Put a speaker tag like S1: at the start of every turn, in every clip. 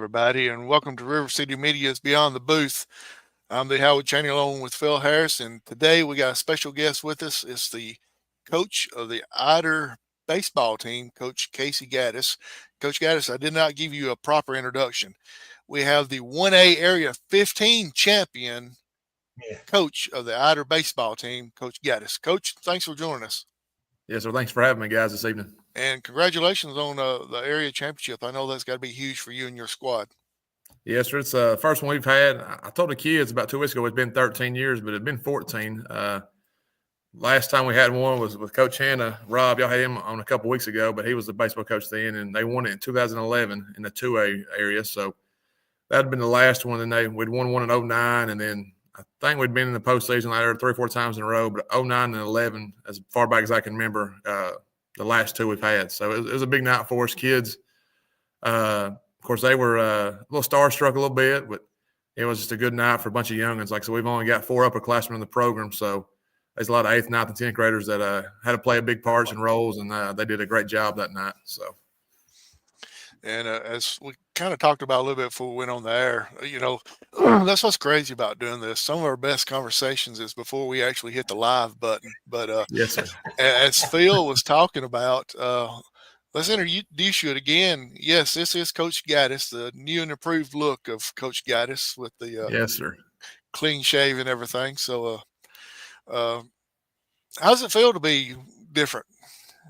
S1: everybody, and welcome to RiverCity-Media's Beyond the Booth. I'm the Howard Cheney along with Phil Harris, and today we got a special guest with us. It's the coach of the Ider baseball team, Coach Casey Gaddis. Coach Gaddis, I did not give you a proper introduction. We have the 1A Area 15 champion
S2: Yeah.
S1: coach of the Ider baseball team, Coach Gaddis. Coach, thanks for joining us.
S3: Yes, sir. Thanks for having me, guys, this evening.
S1: And congratulations on the area championship. I know that's got to be huge for you and your squad.
S3: Yes, sir. It's the first one we've had. I told the kids about 2 weeks ago it's been 13 years, but it's been 14. Last time we had one was with Coach Hanna. Rob, y'all had him on a couple weeks ago, but he was the baseball coach then, and they won it in 2011 in the 2A area. So that had been the last one. And we'd won one in 09, and then I think we'd been in the postseason like 3 or 4 times in a row, but 09 and 11, as far back as I can remember, the last 2 we've had. So it was a big night for us kids. Of course, they were a little starstruck a little bit, but it was just a good night for a bunch of youngins. Like, so we've only got 4 upperclassmen in the program, so there's a lot of 8th, 9th, and 10th graders that had to play a big parts and roles, and they did a great job that night. So.
S1: And as we kind of talked about a little bit before we went on the air, that's what's crazy about doing this. Some of our best conversations is before we actually hit the live button. But
S3: yes, sir.
S1: As Phil was talking about, let's introduce you again. Yes, this is Coach Gaddis, the new and improved look of Coach Gaddis with the
S3: yes, sir,
S1: clean shave and everything. So, how does it feel to be different,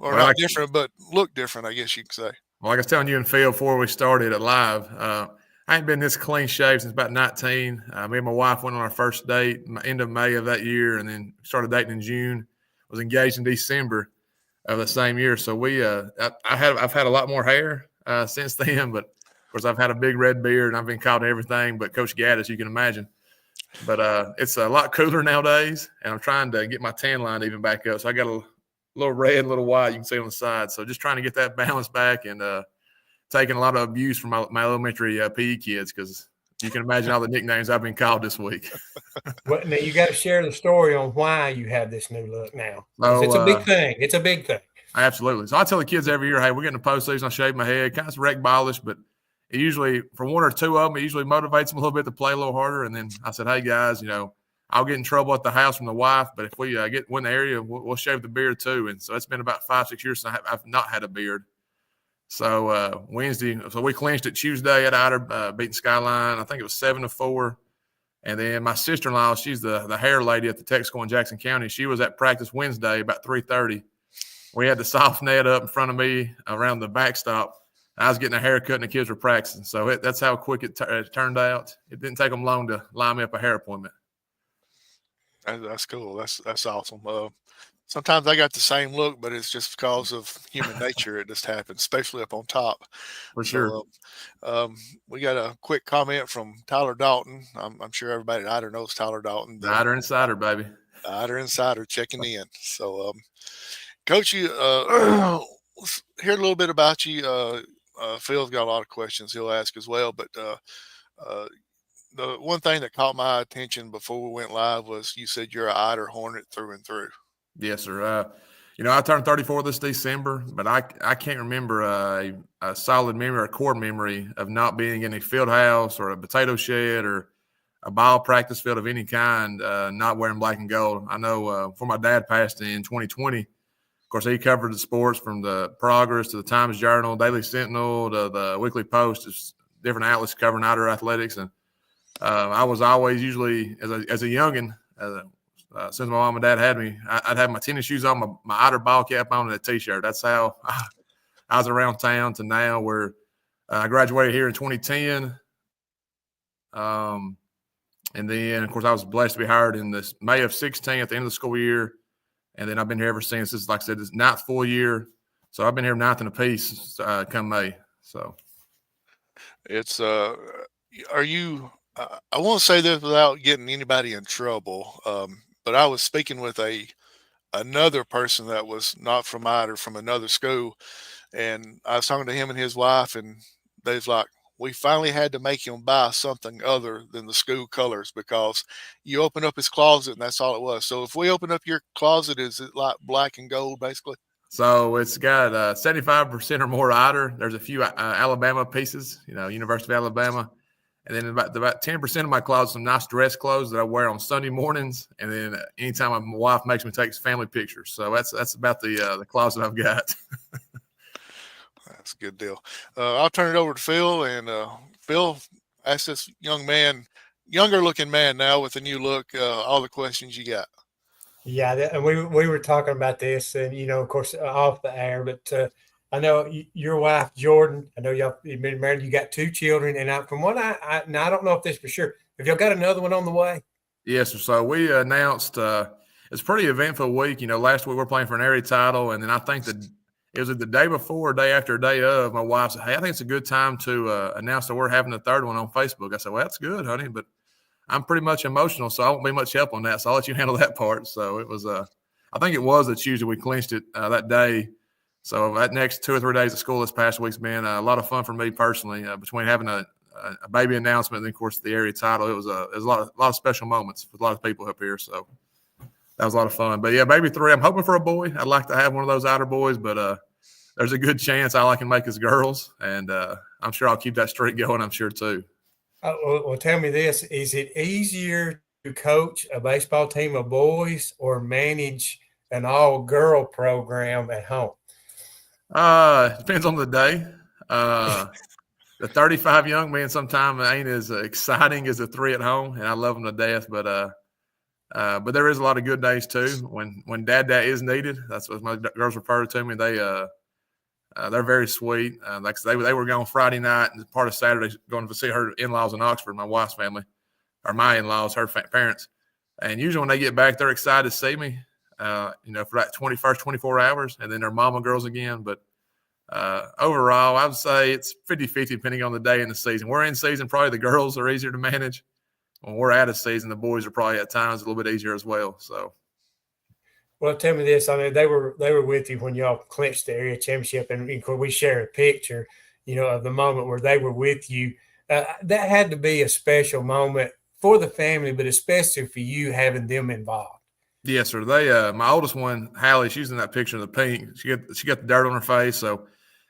S1: or not different, but look different? I guess you could say.
S3: Well, like I was telling you and Phil before we started at live, I ain't been this clean shaved since about 19. Me and my wife went on our first date end of May of that year, and then started dating in June. Was engaged in December of the same year. So I've had a lot more hair since then, but of course I've had a big red beard and I've been called everything but Coach Gaddis, you can imagine. But it's a lot cooler nowadays, and I'm trying to get my tan line even back up. So I got a little red, a little white, you can see on the side. So just trying to get that balance back, and taking a lot of abuse from my elementary PE kids, because you can imagine all the nicknames I've been called this week.
S2: Well, now you got to share the story on why you have this new look now.
S3: So,
S2: it's a big thing. It's a big thing.
S3: Absolutely. So I tell the kids every year, hey, we're getting the postseason, I shave my head, kind of wreck ballish, but it usually, for 1 or 2 of them, it usually motivates them a little bit to play a little harder. And then I said, hey, guys, I'll get in trouble at the house from the wife, but if we win the area, we'll shave the beard too. And so it's been about 5-6 years since I've not had a beard. So Wednesday, so we clinched it Tuesday at Ider, beating Skyline. I think it was 7-4. And then my sister-in-law, she's the hair lady at the tech school in Jackson County. She was at practice Wednesday about 3:30. We had the soft net up in front of me around the backstop. I was getting a haircut and the kids were practicing. So that's how quick it turned out. It didn't take them long to line me up a hair appointment.
S1: That's cool. That's awesome. Sometimes I got the same look, but it's just because of human nature. It just happens, especially up on top.
S3: For sure.
S1: So, we got a quick comment from Tyler Dalton. I'm sure everybody at Ider knows Tyler Dalton.
S3: The Ider Insider, baby.
S1: Ider Insider checking in. So, Coach, you hear a little bit about you. Phil's got a lot of questions he'll ask as well, but the one thing that caught my attention before we went live was you said you're an Ider Hornet through and through.
S3: Yes, sir. I turned 34 this December, but I can't remember a solid memory or a core memory of not being in a field house or a potato shed or a ball practice field of any kind, not wearing black and gold. I know before my dad passed in 2020, of course, he covered the sports from the Progress to the Times Journal, Daily Sentinel, to the Weekly Post, just different outlets covering Ider athletics. And I was always usually, as a youngin', since my mom and dad had me, I'd have my tennis shoes on, my Ider ball cap on, and a T-shirt. That's how I was around town to now, where I graduated here in 2010. And then, of course, I was blessed to be hired in this May of 16 at the end of the school year. And then I've been here ever since. This is, like I said, this 9th full year. So I've been here 9th and a piece come May. So
S1: it's are you I won't say this without getting anybody in trouble, but I was speaking with another person that was not from Ider, from another school, and I was talking to him and his wife, and they was like, we finally had to make him buy something other than the school colors, because you open up his closet and that's all it was. So if we open up your closet, is it like black and gold basically?
S3: So it's got 75% or more Ider. There's a few Alabama pieces, University of Alabama. And then about 10% of my clothes, some nice dress clothes that I wear on Sunday mornings. And then anytime my wife makes me take family pictures. So that's about the closet I've got.
S1: That's a good deal. I'll turn it over to Phil. And Phil, ask this younger looking man now with a new look, all the questions you got.
S2: Yeah, and we were talking about this, and of course, off the air. But I know your wife Jordan. I know you've been married. You got 2 children, and from what now I don't know if this for sure. Have y'all got another one on the way?
S3: Yes, sir. So we announced it's a pretty eventful week. Last week we were playing for an area title, and then I think it was the day before, or day after, day of. My wife said, "Hey, I think it's a good time to announce that we're having a third one on Facebook." I said, "Well, that's good, honey, but I'm pretty much emotional, so I won't be much help on that. So I'll let you handle that part." So it was, I think it was a Tuesday we clinched it that day. So that next 2 or 3 days of school this past week's been a lot of fun for me personally. Between having a baby announcement and, of course, the area title, it was a lot of special moments with a lot of people up here. So that was a lot of fun. But yeah, baby 3, I'm hoping for a boy. I'd like to have one of those Ider boys, but there's a good chance all I can make is girls, and I'm sure I'll keep that streak going. I'm sure too.
S2: Well, tell me this: is it easier to coach a baseball team of boys or manage an all-girl program at home?
S3: Depends on the day. The 35 young men sometimes ain't as exciting as the 3 at home, and I love them to death. But there is a lot of good days too. When dad is needed, that's what my girls refer to me. They're very sweet. Like they were gone Friday night and part of Saturday going to see her in-laws in Oxford, my wife's family, or my in-laws, her parents. And usually when they get back, they're excited to see me, for that 24 hours, and then they're mama girls again. But overall, I would say it's 50-50 depending on the day in the season. We're in season, probably the girls are easier to manage. When we're out of season, the boys are probably at times a little bit easier as well. So.
S2: Well, tell me this. I mean, they were with you when y'all clinched the area championship, and of course, we share a picture, of the moment where they were with you. That had to be a special moment for the family, but especially for you having them involved.
S3: Yes, sir. They, my oldest one, Hallie, she's in that picture of the pink. She got the dirt on her face. So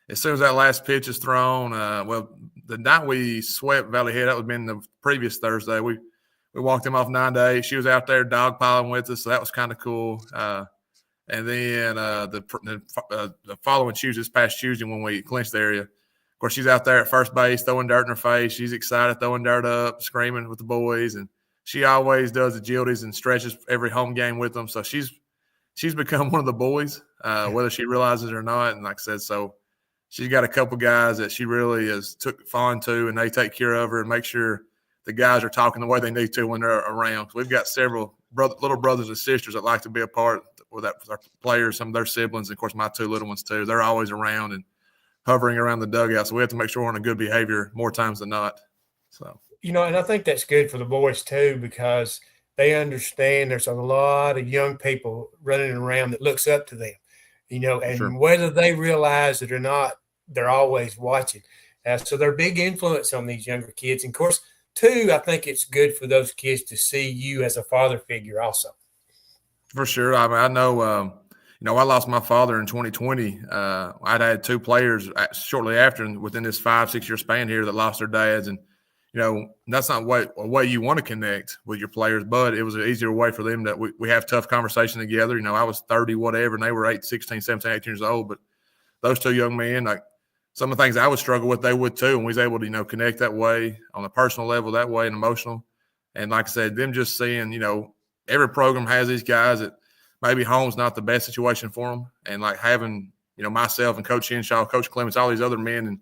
S3: as soon as that last pitch is thrown, the night we swept Valley Head, that would have been the previous Thursday. We walked them off 9 to 8. She was out there dogpiling with us, so that was kind of cool. And then the following Tuesday, this past Tuesday, when we clinched the area, of course, she's out there at first base throwing dirt in her face. She's excited, throwing dirt up, screaming with the boys, and she always does agilities and stretches every home game with them. So she's become one of the boys, whether she realizes it or not. And like I said, so she's got a couple guys that she really has took fond to, and they take care of her and make sure the guys are talking the way they need to when they're around. So we've got several little brothers and sisters that like to be a part with our players, some of their siblings, and, of course, my 2 little ones too. They're always around and hovering around the dugout. So we have to make sure we're on a good behavior more times than not. So,
S2: and I think that's good for the boys too, because they understand there's a lot of young people running around that looks up to them, and
S3: sure.
S2: Whether they realize it or not, they're always watching. So they're a big influence on these younger kids. And, of course, too, I think it's good for those kids to see you as a father figure also.
S3: For sure. I mean, I know, I lost my father in 2020. I'd had 2 players shortly after, and within this 5-6 year span here, that lost their dads. And, that's not a way you want to connect with your players, but it was an easier way for them that we have tough conversation together. I was 30, whatever, and they were 16, 17, 18 years old. But those 2 young men, like, some of the things I would struggle with, they would too. And we was able to, connect that way on a personal level, that way, and emotional. And like I said, them just seeing, every program has these guys that maybe home's not the best situation for them. And like having, myself and Coach Henshaw, Coach Clements, all these other men and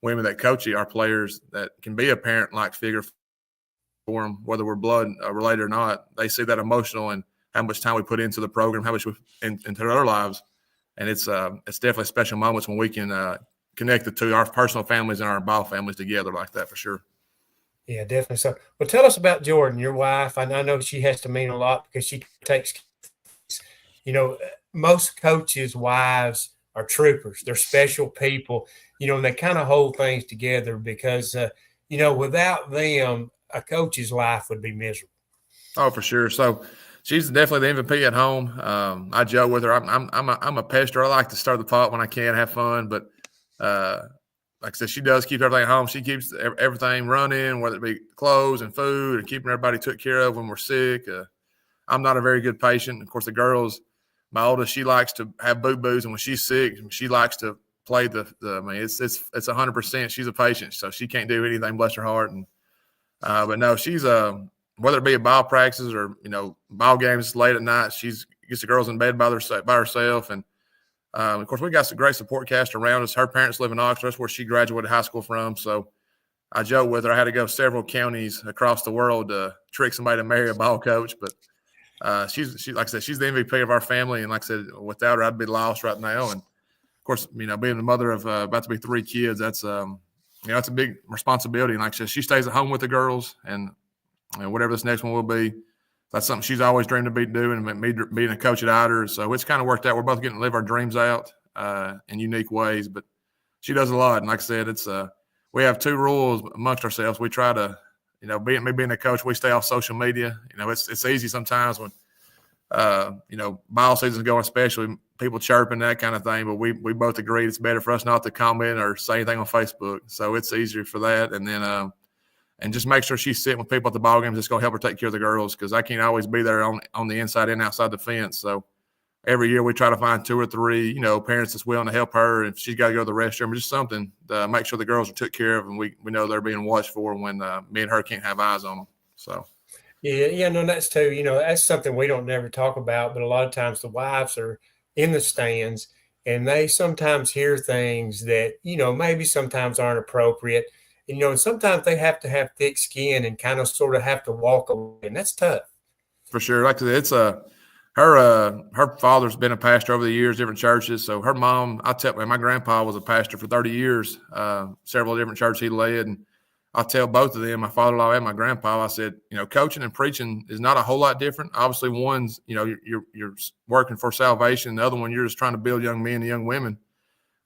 S3: women that coach our players that can be a parent-like figure for them, whether we're blood related or not. They see that emotional and how much time we put into the program, how much we into their lives. And it's definitely special moments when we can connect the 2, our personal families and our ball families together like that for sure.
S2: Yeah, definitely. So, well, tell us about Jordan, your wife. I know she has to mean a lot because she takes, most coaches' wives are troopers. They're special people, and they kind of hold things together because, without them, a coach's life would be miserable.
S3: Oh, for sure. So she's definitely the MVP at home. I joke with her. I'm a pester. I like to stir the pot when I can, have fun. But like I said, she does keep everything at home. She keeps everything running, whether it be clothes and food, and keeping everybody took care of when we're sick. I'm not a very good patient. Of course, the girls, my oldest, she likes to have boo-boos, and when she's sick, she likes to play I mean, it's 100%. She's a patient, so she can't do anything. Bless her heart. And but no, she's whether it be at ball practices or ball games late at night, she's gets the girls in bed by herself. And of course, we got some great support cast around us. Her parents live in Oxford. That's where she graduated high school from. So I joke with her. I had to go several counties across the world to trick somebody to marry a ball coach. But she's like I said, she's the MVP of our family. And like I said, without her, I'd be lost right now. And of course, being the mother of about to be 3 kids, that's it's a big responsibility. And like I said, she stays at home with the girls, and whatever this next one will be, that's something she's always dreamed of doing, and me being a coach at Ider. So it's kind of worked out. We're both getting to live our dreams out in unique ways, but she does a lot. And like I said, it's we have 2 rules amongst ourselves. We try to, being a coach, we stay off social media. It's easy sometimes when, ball season's going, especially people chirping, that kind of thing. But we both agree it's better for us not to comment or say anything on Facebook. So it's easier for that. And then, and just make sure she's sitting with people at the ball games that's going to help her take care of the girls, because I can't always be there on the inside and outside the fence. So every year we try to find 2 or 3, parents that's willing to help her. If she's got to go to the restroom or just something to make sure the girls are took care of, and we know they're being watched for when me and her can't have eyes on them. So.
S2: Yeah, no, that's too. That's something we don't never talk about, but a lot of times the wives are in the stands and they sometimes hear things that, maybe sometimes aren't appropriate. And sometimes they have to have thick skin and kind of sort of have to walk away, and that's tough.
S3: For sure. Like I said, it's her father's been a pastor over the years, different churches. So her mom, my grandpa was a pastor for 30 years, several different churches he led. And I tell both of them, my father-in-law and my grandpa, I said, coaching and preaching is not a whole lot different. Obviously, one's, you're working for salvation. The other one, you're just trying to build young men and young women.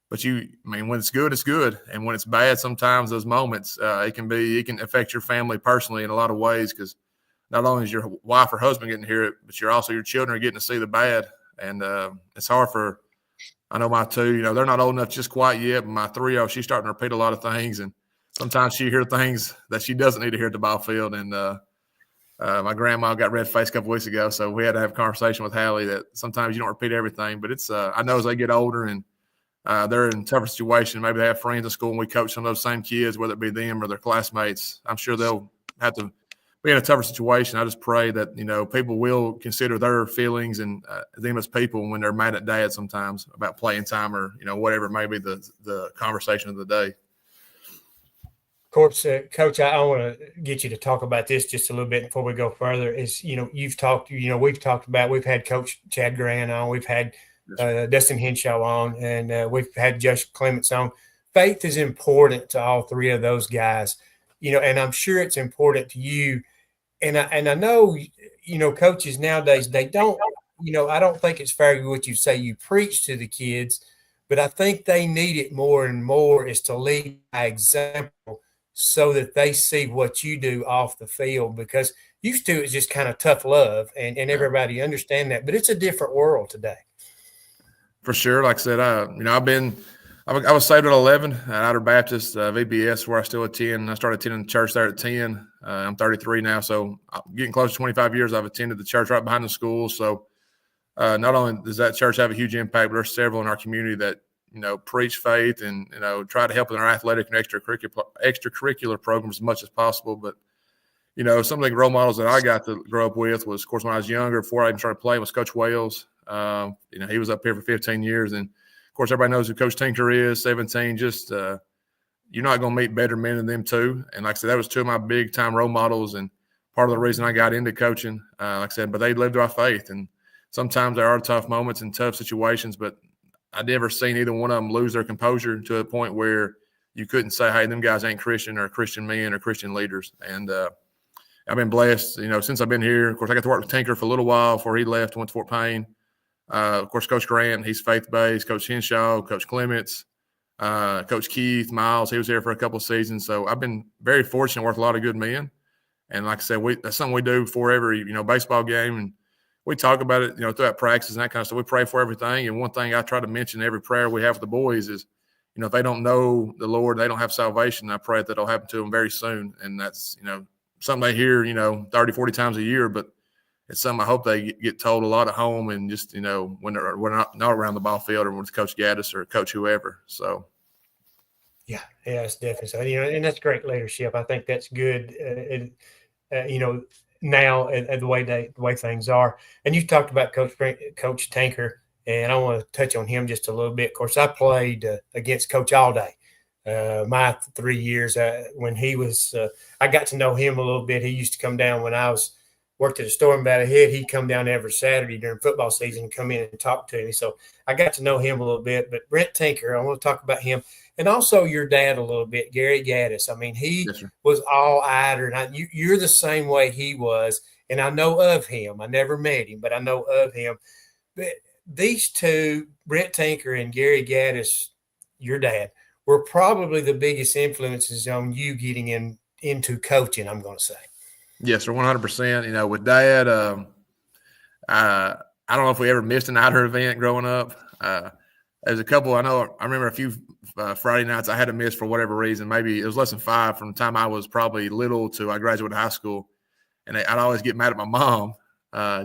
S3: But when it's good, it's good. And when it's bad, sometimes those moments, it can affect your family personally in a lot of ways, because not only is your wife or husband getting to hear it, but your children are getting to see the bad. And it's hard for, I know my 2, they're not old enough just quite yet, but my 3-year-old, she's starting to repeat a lot of things. And sometimes she hears things that she doesn't need to hear at the ball field. And my grandma got red-faced a couple weeks ago, so we had to have a conversation with Hallie that sometimes you don't repeat everything. But it's I know as they get older and they're in a tougher situation, maybe they have friends in school and we coach some of those same kids, whether it be them or their classmates, I'm sure they'll have to be in a tougher situation. I just pray that, people will consider their feelings and them as people when they're mad at dad sometimes about playing time or, whatever may be the conversation of the day.
S2: Of course, Coach, I want to get you to talk about this just a little bit before we go further. We've talked about, we've had Coach Chad Grant on, we've had Dustin Henshaw on, and we've had Josh Clements on. Faith is important to all 3 of those guys, and I'm sure it's important to you. And I know, coaches nowadays, they don't, I don't think it's fair what you say you preach to the kids, but I think they need it more and more, is to lead by example so that they see what you do off the field, because used to it's just kind of tough love and everybody understand that, but it's a different world today.
S3: For sure. Like I said, I was saved at 11 at Ider Baptist, VBS, where I still attend. I started attending the church there at 10. I'm 33 now, so I'm getting close to 25 years. I've attended the church right behind the school. So not only does that church have a huge impact, but there's several in our community that, preach faith and, try to help in our athletic and extracurricular programs as much as possible. But, some of the role models that I got to grow up with was, of course, when I was younger, before I even started playing, was Coach Wales. He was up here for 15 years. And, of course, everybody knows who Coach Tinker is, 17. Just you're not going to meet better men than them too. And, like I said, that was 2 of my big-time role models and part of the reason I got into coaching, like I said. But they lived by faith. And sometimes there are tough moments and tough situations, but I never seen either one of them lose their composure to a point where you couldn't say, hey, them guys ain't Christian or Christian men or Christian leaders. And I've been blessed, since I've been here. Of course, I got to work with Tinker for a little while before he left and went to Fort Payne. Of course, Coach Grant, he's faith-based. Coach Henshaw, Coach Clements, Coach Keith, Miles, he was here for a couple of seasons. So I've been very fortunate to work with a lot of good men. And like I said, that's something we do before every, baseball game. And we talk about it, throughout practice and that kind of stuff. We pray for everything. And one thing I try to mention in every prayer we have with the boys is, if they don't know the Lord, they don't have salvation, I pray that that'll happen to them very soon. And that's, something they hear, 30, 40 times a year, but it's something I hope they get told a lot at home and just, when we're not around the ball field or with Coach Gaddis or Coach whoever. So.
S2: Yeah, it's definitely so. And that's great leadership. I think that's good. Now the way things are. And you talked about Coach Tanker, and I want to touch on him just a little bit. Of course, I played against Coach all day. My 3 years when he was, I got to know him a little bit. He used to come down when I worked at a store in Valley Head. He'd come down every Saturday during football season and come in and talk to me. So I got to know him a little bit. But Brent Tinker, I want to talk about him. And also your dad a little bit, Gary Gaddis. I mean, he was all Ider. And you're the same way he was. And I know of him. I never met him, but I know of him. But these two, Brent Tinker and Gary Gaddis, your dad, were probably the biggest influences on you getting into coaching, I'm going to say.
S3: Yes, sir, 100%. With Dad, I don't know if we ever missed an Ider event growing up. There's a couple. I remember a few Friday nights I had to miss for whatever reason. Maybe it was less than 5 from the time I was probably little to I graduated high school. And I'd always get mad at my mom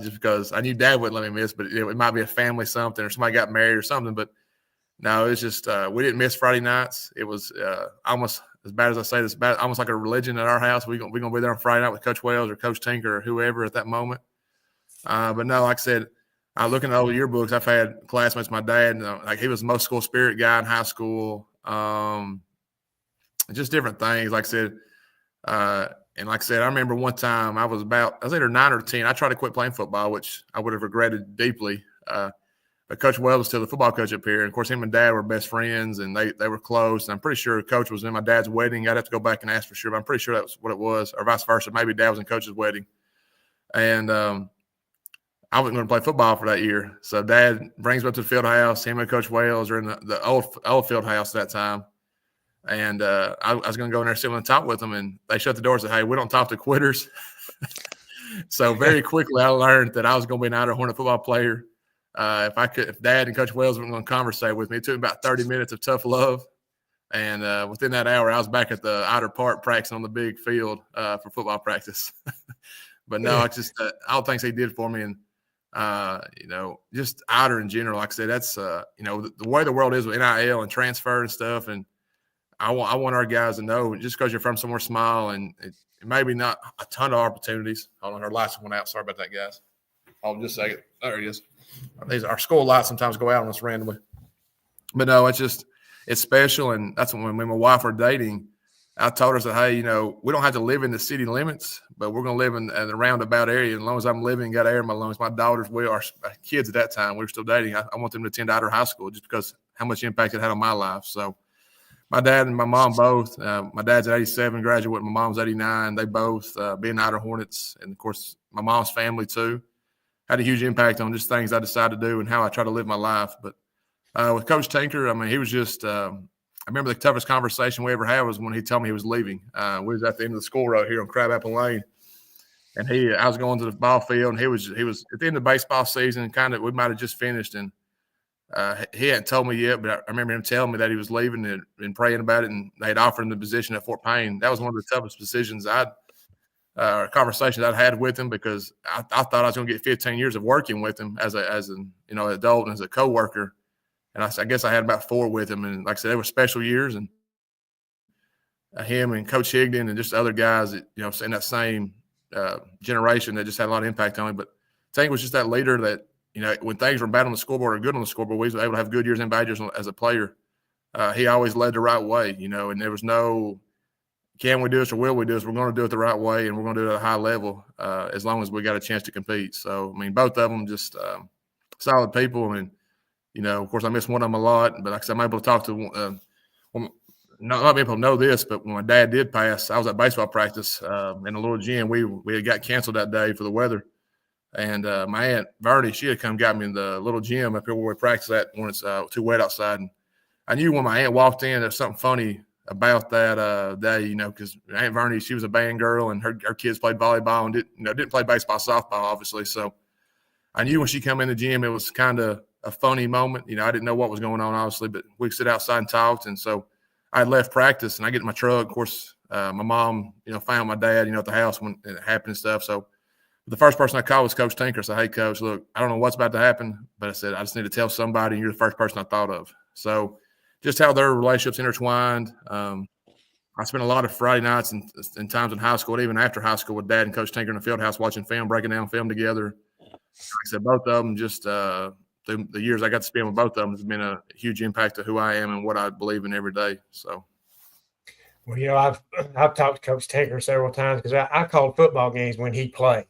S3: just because I knew Dad wouldn't let me miss, but it might be a family something or somebody got married or something. But no, it's just we didn't miss Friday nights. It was almost as bad as I say this, almost like a religion at our house. We're gonna be there on Friday night with Coach Wells or Coach Tinker or whoever at that moment. But no, like I said, looking at all the yearbooks, I've had classmates. My dad, like he was the most school spirit guy in high school. Just different things. Like I said, and like I said, I remember one time I was either 9 or 10. I tried to quit playing football, which I would have regretted deeply. But Coach Wells was still the football coach up here. And, of course, him and Dad were best friends, and they were close. And I'm pretty sure Coach was in my dad's wedding. I'd have to go back and ask for sure, but I'm pretty sure that was what it was, or vice versa. Maybe Dad was in Coach's wedding. And I wasn't going to play football for that year. So Dad brings me up to the field house. Him and Coach Wells are in the old field house at that time. And I was going to go in there, sit on the top with them, and they shut the door and said, "Hey, we don't talk to quitters." So very quickly I learned that I was going to be an Ider Hornet football player. If Dad and Coach Wells were going to conversate with me, it took about 30 minutes of tough love. And within that hour, I was back at the Ider Park practicing on the big field for football practice. But no, I just all the things he did for me, and just Ider in general. Like I said, that's the way the world is with NIL and transfer and stuff. And I want our guys to know, just because you're from somewhere small and it maybe not a ton of opportunities. Hold on, our lights went out. Sorry about that, guys. Hold on just a second. There it is. Our school lights sometimes go out on us randomly. But no, it's special. And that's when me and my wife were dating, I told her that, hey, we don't have to live in the city limits, but we're going to live in the roundabout area. As long as I'm living, got air in my lungs. My daughters, our kids at that time, we were still dating. I want them to attend Ider High School just because how much impact it had on my life. So my dad and my mom both, my dad's at 87, graduate. My mom's 89. They both being Ider Hornets. And, of course, my mom's family too. Had a huge impact on just things I decided to do and how I try to live my life. But with Coach Tinker, I mean, he was just I remember the toughest conversation we ever had was when he told me he was leaving. We was at the end of the school road here on Crabapple Lane. And I was going to the ball field, and he was at the end of the baseball season, we might have just finished. And he hadn't told me yet, but I remember him telling me that he was leaving and praying about it, and they had offered him the position at Fort Payne. That was one of the toughest decisions conversations I'd had with him, because I thought I was going to get 15 years of working with him as an adult and as a coworker. And I guess I had about 4 with him. And like I said, they were special years. And him and Coach Higdon and just other guys that, in that same generation that just had a lot of impact on me. But Tank was just that leader that, when things were bad on the scoreboard or good on the scoreboard, we were able to have good years and bad years as a player. He always led the right way, and there was no, can we do this or will we do this? We're going to do it the right way, and we're going to do it at a high level as long as we got a chance to compete. So, I mean, both of them just solid people. And, of course, I miss one of them a lot. But like I said, I'm able to talk to not many people know this, but when my dad did pass, I was at baseball practice in a little gym. We had got canceled that day for the weather. And my Aunt Vernie, she had come got me in the little gym up here where we practice at when it's too wet outside. And I knew when my aunt walked in, there's something funny about that day, because Aunt Vernie, she was a band girl, and her kids played volleyball and didn't play baseball, softball, obviously. So I knew when she come in the gym, it was kind of a funny moment. I didn't know what was going on, obviously, but we sit outside and talked. And so I left practice and I get in my truck. Of course, my mom, found my dad, at the house when it happened and stuff. So the first person I called was Coach Tinker. I said, "Hey, Coach, look, I don't know what's about to happen, but I said, I just need to tell somebody, and you're the first person I thought of." So just how their relationships intertwined. I spent a lot of Friday nights and times in high school, even after high school, with Dad and Coach Tinker in the field house watching film, breaking down film together. Like I said, both of them, just the years I got to spend with both of them has been a huge impact to who I am and what I believe in every day. So.
S2: Well, I've talked to Coach Tinker several times because I called football games when he played.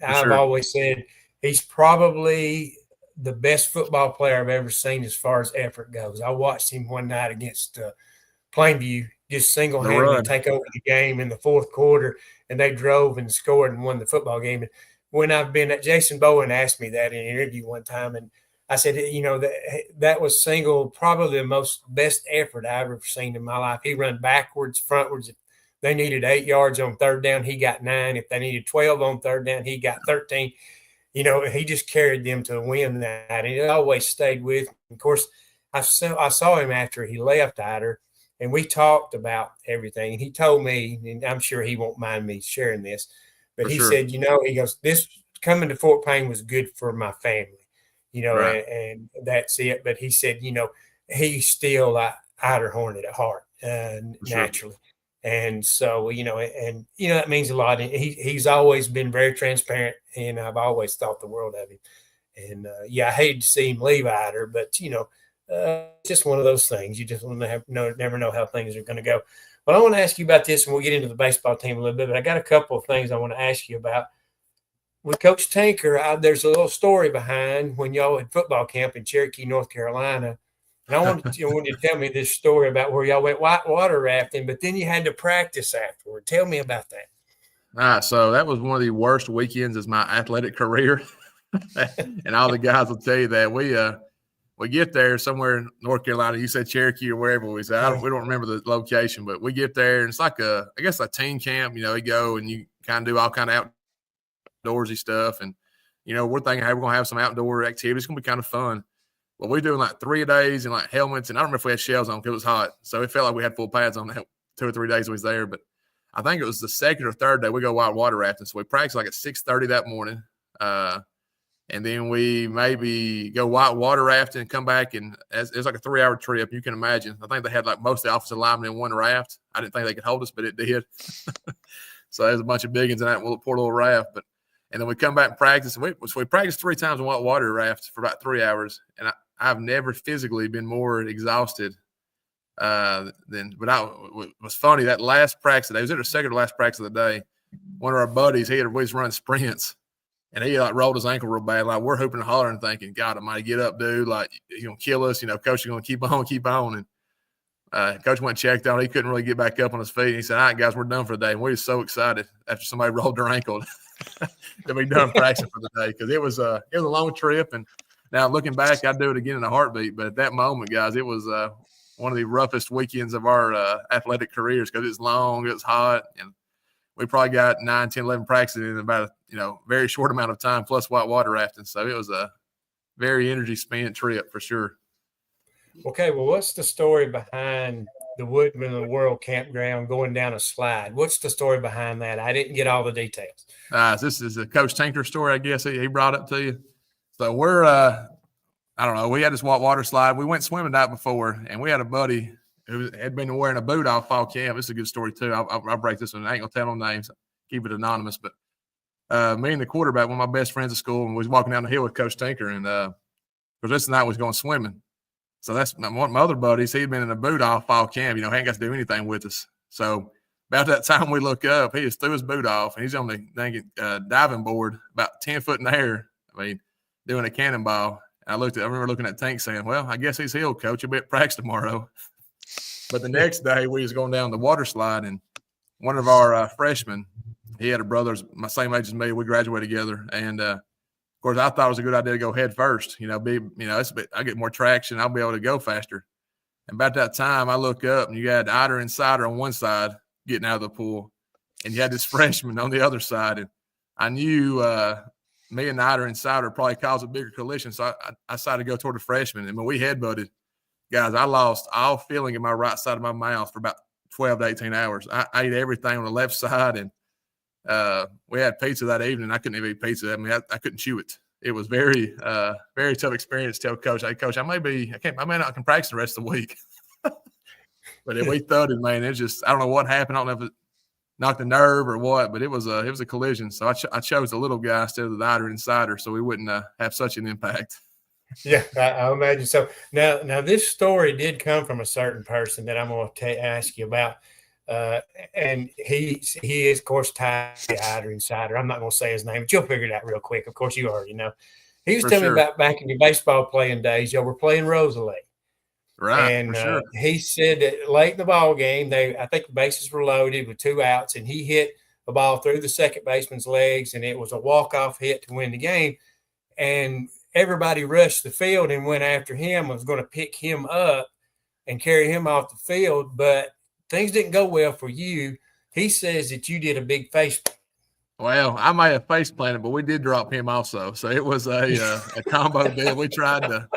S2: I've always said he's probably the best football player I've ever seen as far as effort goes. I watched him one night against Plainview just single-handedly take over the game in the fourth quarter, and they drove and scored and won the football game. And when I've been at Jason Bowen asked me that in an interview one time, and I said, that was probably the most best effort I've ever seen in my life. He run backwards, frontwards. If they needed 8 yards on third down, he got 9. If they needed 12 on third down, he got 13. He just carried them to win that, and it always stayed with me. Of course, I saw him after he left Ider, and we talked about everything. And he told me, and I'm sure he won't mind me sharing this, but he said, he goes, this coming to Fort Payne was good for my family.
S3: Right.
S2: And that's it. But he said, he's still Ider Hornet at heart, naturally. And so, that means a lot. And he's always been very transparent, and I've always thought the world of him. And I hate to see him leave Ider, but it's just one of those things. You just never know how things are going to go. But I want to ask you about this, and we'll get into the baseball team a little bit. But I got a couple of things I want to ask you about. With Coach Tinker, there's a little story behind when y'all had football camp in Cherokee, North Carolina. And I wanted you to tell me this story about where y'all went white water rafting, but then you had to practice afterward. Tell me about that.
S3: All right, so that was one of the worst weekends of my athletic career. And all the guys will tell you that. We get there somewhere in North Carolina. You said Cherokee or wherever we said. We don't remember the location, but we get there, and it's like a teen camp. You go and you kind of do all kind of outdoorsy stuff, and we're thinking, hey, we're gonna have some outdoor activities. It's gonna be kind of fun. Well, we're doing like 3 days and like helmets, and I don't remember if we had shells on because it was hot, so it felt like we had full pads on that 2 or 3 days we was there. But I think it was the second or third day we go white water rafting, so we practiced like at 6:30 that morning, and then we maybe go white water rafting and come back, and it was like a 3-hour trip. You can imagine. I think they had like most of the offensive linemen in one raft. I didn't think they could hold us, but it did. So there's a bunch of biggins in that poor little raft, but. And then we come back and practice. And we practiced 3 times in white water rafts for about 3 hours. And I've never physically been more exhausted But it was funny, that last practice today, it was the second to last practice of the day. One of our buddies, he was running sprints, and he rolled his ankle real bad. Like, we're hooping and hollering, thinking, God almighty, get up, dude. Like, he's going to kill us. Coach is going to keep on. And Coach went and checked on. He couldn't really get back up on his feet. And he said, all right, guys, we're done for the day. And we were so excited after somebody rolled their ankle to be done practicing for the day, because it was a long trip. And now looking back, I'd do it again in a heartbeat. But at that moment, guys, it was one of the roughest weekends of our athletic careers, because it's long, it's hot, and we probably got 9, 10, 11 practices in about a very short amount of time, plus white water rafting. So it was a very energy spent trip for sure. Okay, well, what's the story behind the Woodman of the World campground going down a slide? What's the story behind that? I didn't get all the details. This is a Coach Tinker story, I guess he brought up to you. So we're I don't know, we had this white water slide. We went swimming the night before, and we had a buddy who had been wearing a boot all fall camp. This is a good story too. I'll break this one. I ain't gonna tell no names, keep it anonymous. But me and the quarterback, one of my best friends at school, and we was walking down the hill with Coach Tinker, and because this night we was going swimming. So that's one of my other buddies. He'd been in a boot all fall camp. Hadn't got to do anything with us. So about that time we look up, he just threw his boot off, and he's on the diving board about 10 foot in the air. Doing a cannonball. I remember looking at Tank saying, well, I guess he's healed, Coach. He'll be at practice tomorrow. But the next day we was going down the water slide, and one of our freshmen, he had a brother my same age as me. We graduated together. And, of course, I thought it was a good idea to go head first. I get more traction. I'll be able to go faster. And about that time, I look up, and you had Ider and Cider on one side getting out of the pool, and you had this freshman on the other side. And I knew me and Ider and Cider probably caused a bigger collision. So I decided to go toward the freshman. And when we headbutted, guys, I lost all feeling in my right side of my mouth for about 12 to 18 hours. I ate everything on the left side, and we had pizza that evening. I couldn't even eat pizza. I mean, I couldn't chew it. It was very, very tough experience to tell Coach, hey, Coach, I may not can practice the rest of the week. But if we thudded, man, it's just, I don't know what happened. I don't know if it knocked a nerve or what, but it was a collision. So I chose the little guy instead of the Ider and Cider so we wouldn't have such an impact.
S2: Yeah, I imagine so. Now this story did come from a certain person that I'm going to ask you about. And he is, of course, tied to Ider and Cider. I'm not going to say his name, but you'll figure it out real quick. Of course, you already know. He was telling me about back in your baseball playing days, y'all were playing Rosalie.
S3: Right.
S2: And
S3: for sure.
S2: He said that late in the ball game, I think the bases were loaded with 2 outs, and he hit the ball through the second baseman's legs, and it was a walk-off hit to win the game. And everybody rushed the field and went after him, was going to pick him up and carry him off the field, but things didn't go well for you. He says that you did a big face plant.
S3: Well, I may have face planted, but we did drop him also. So it was a combo deal. We tried to,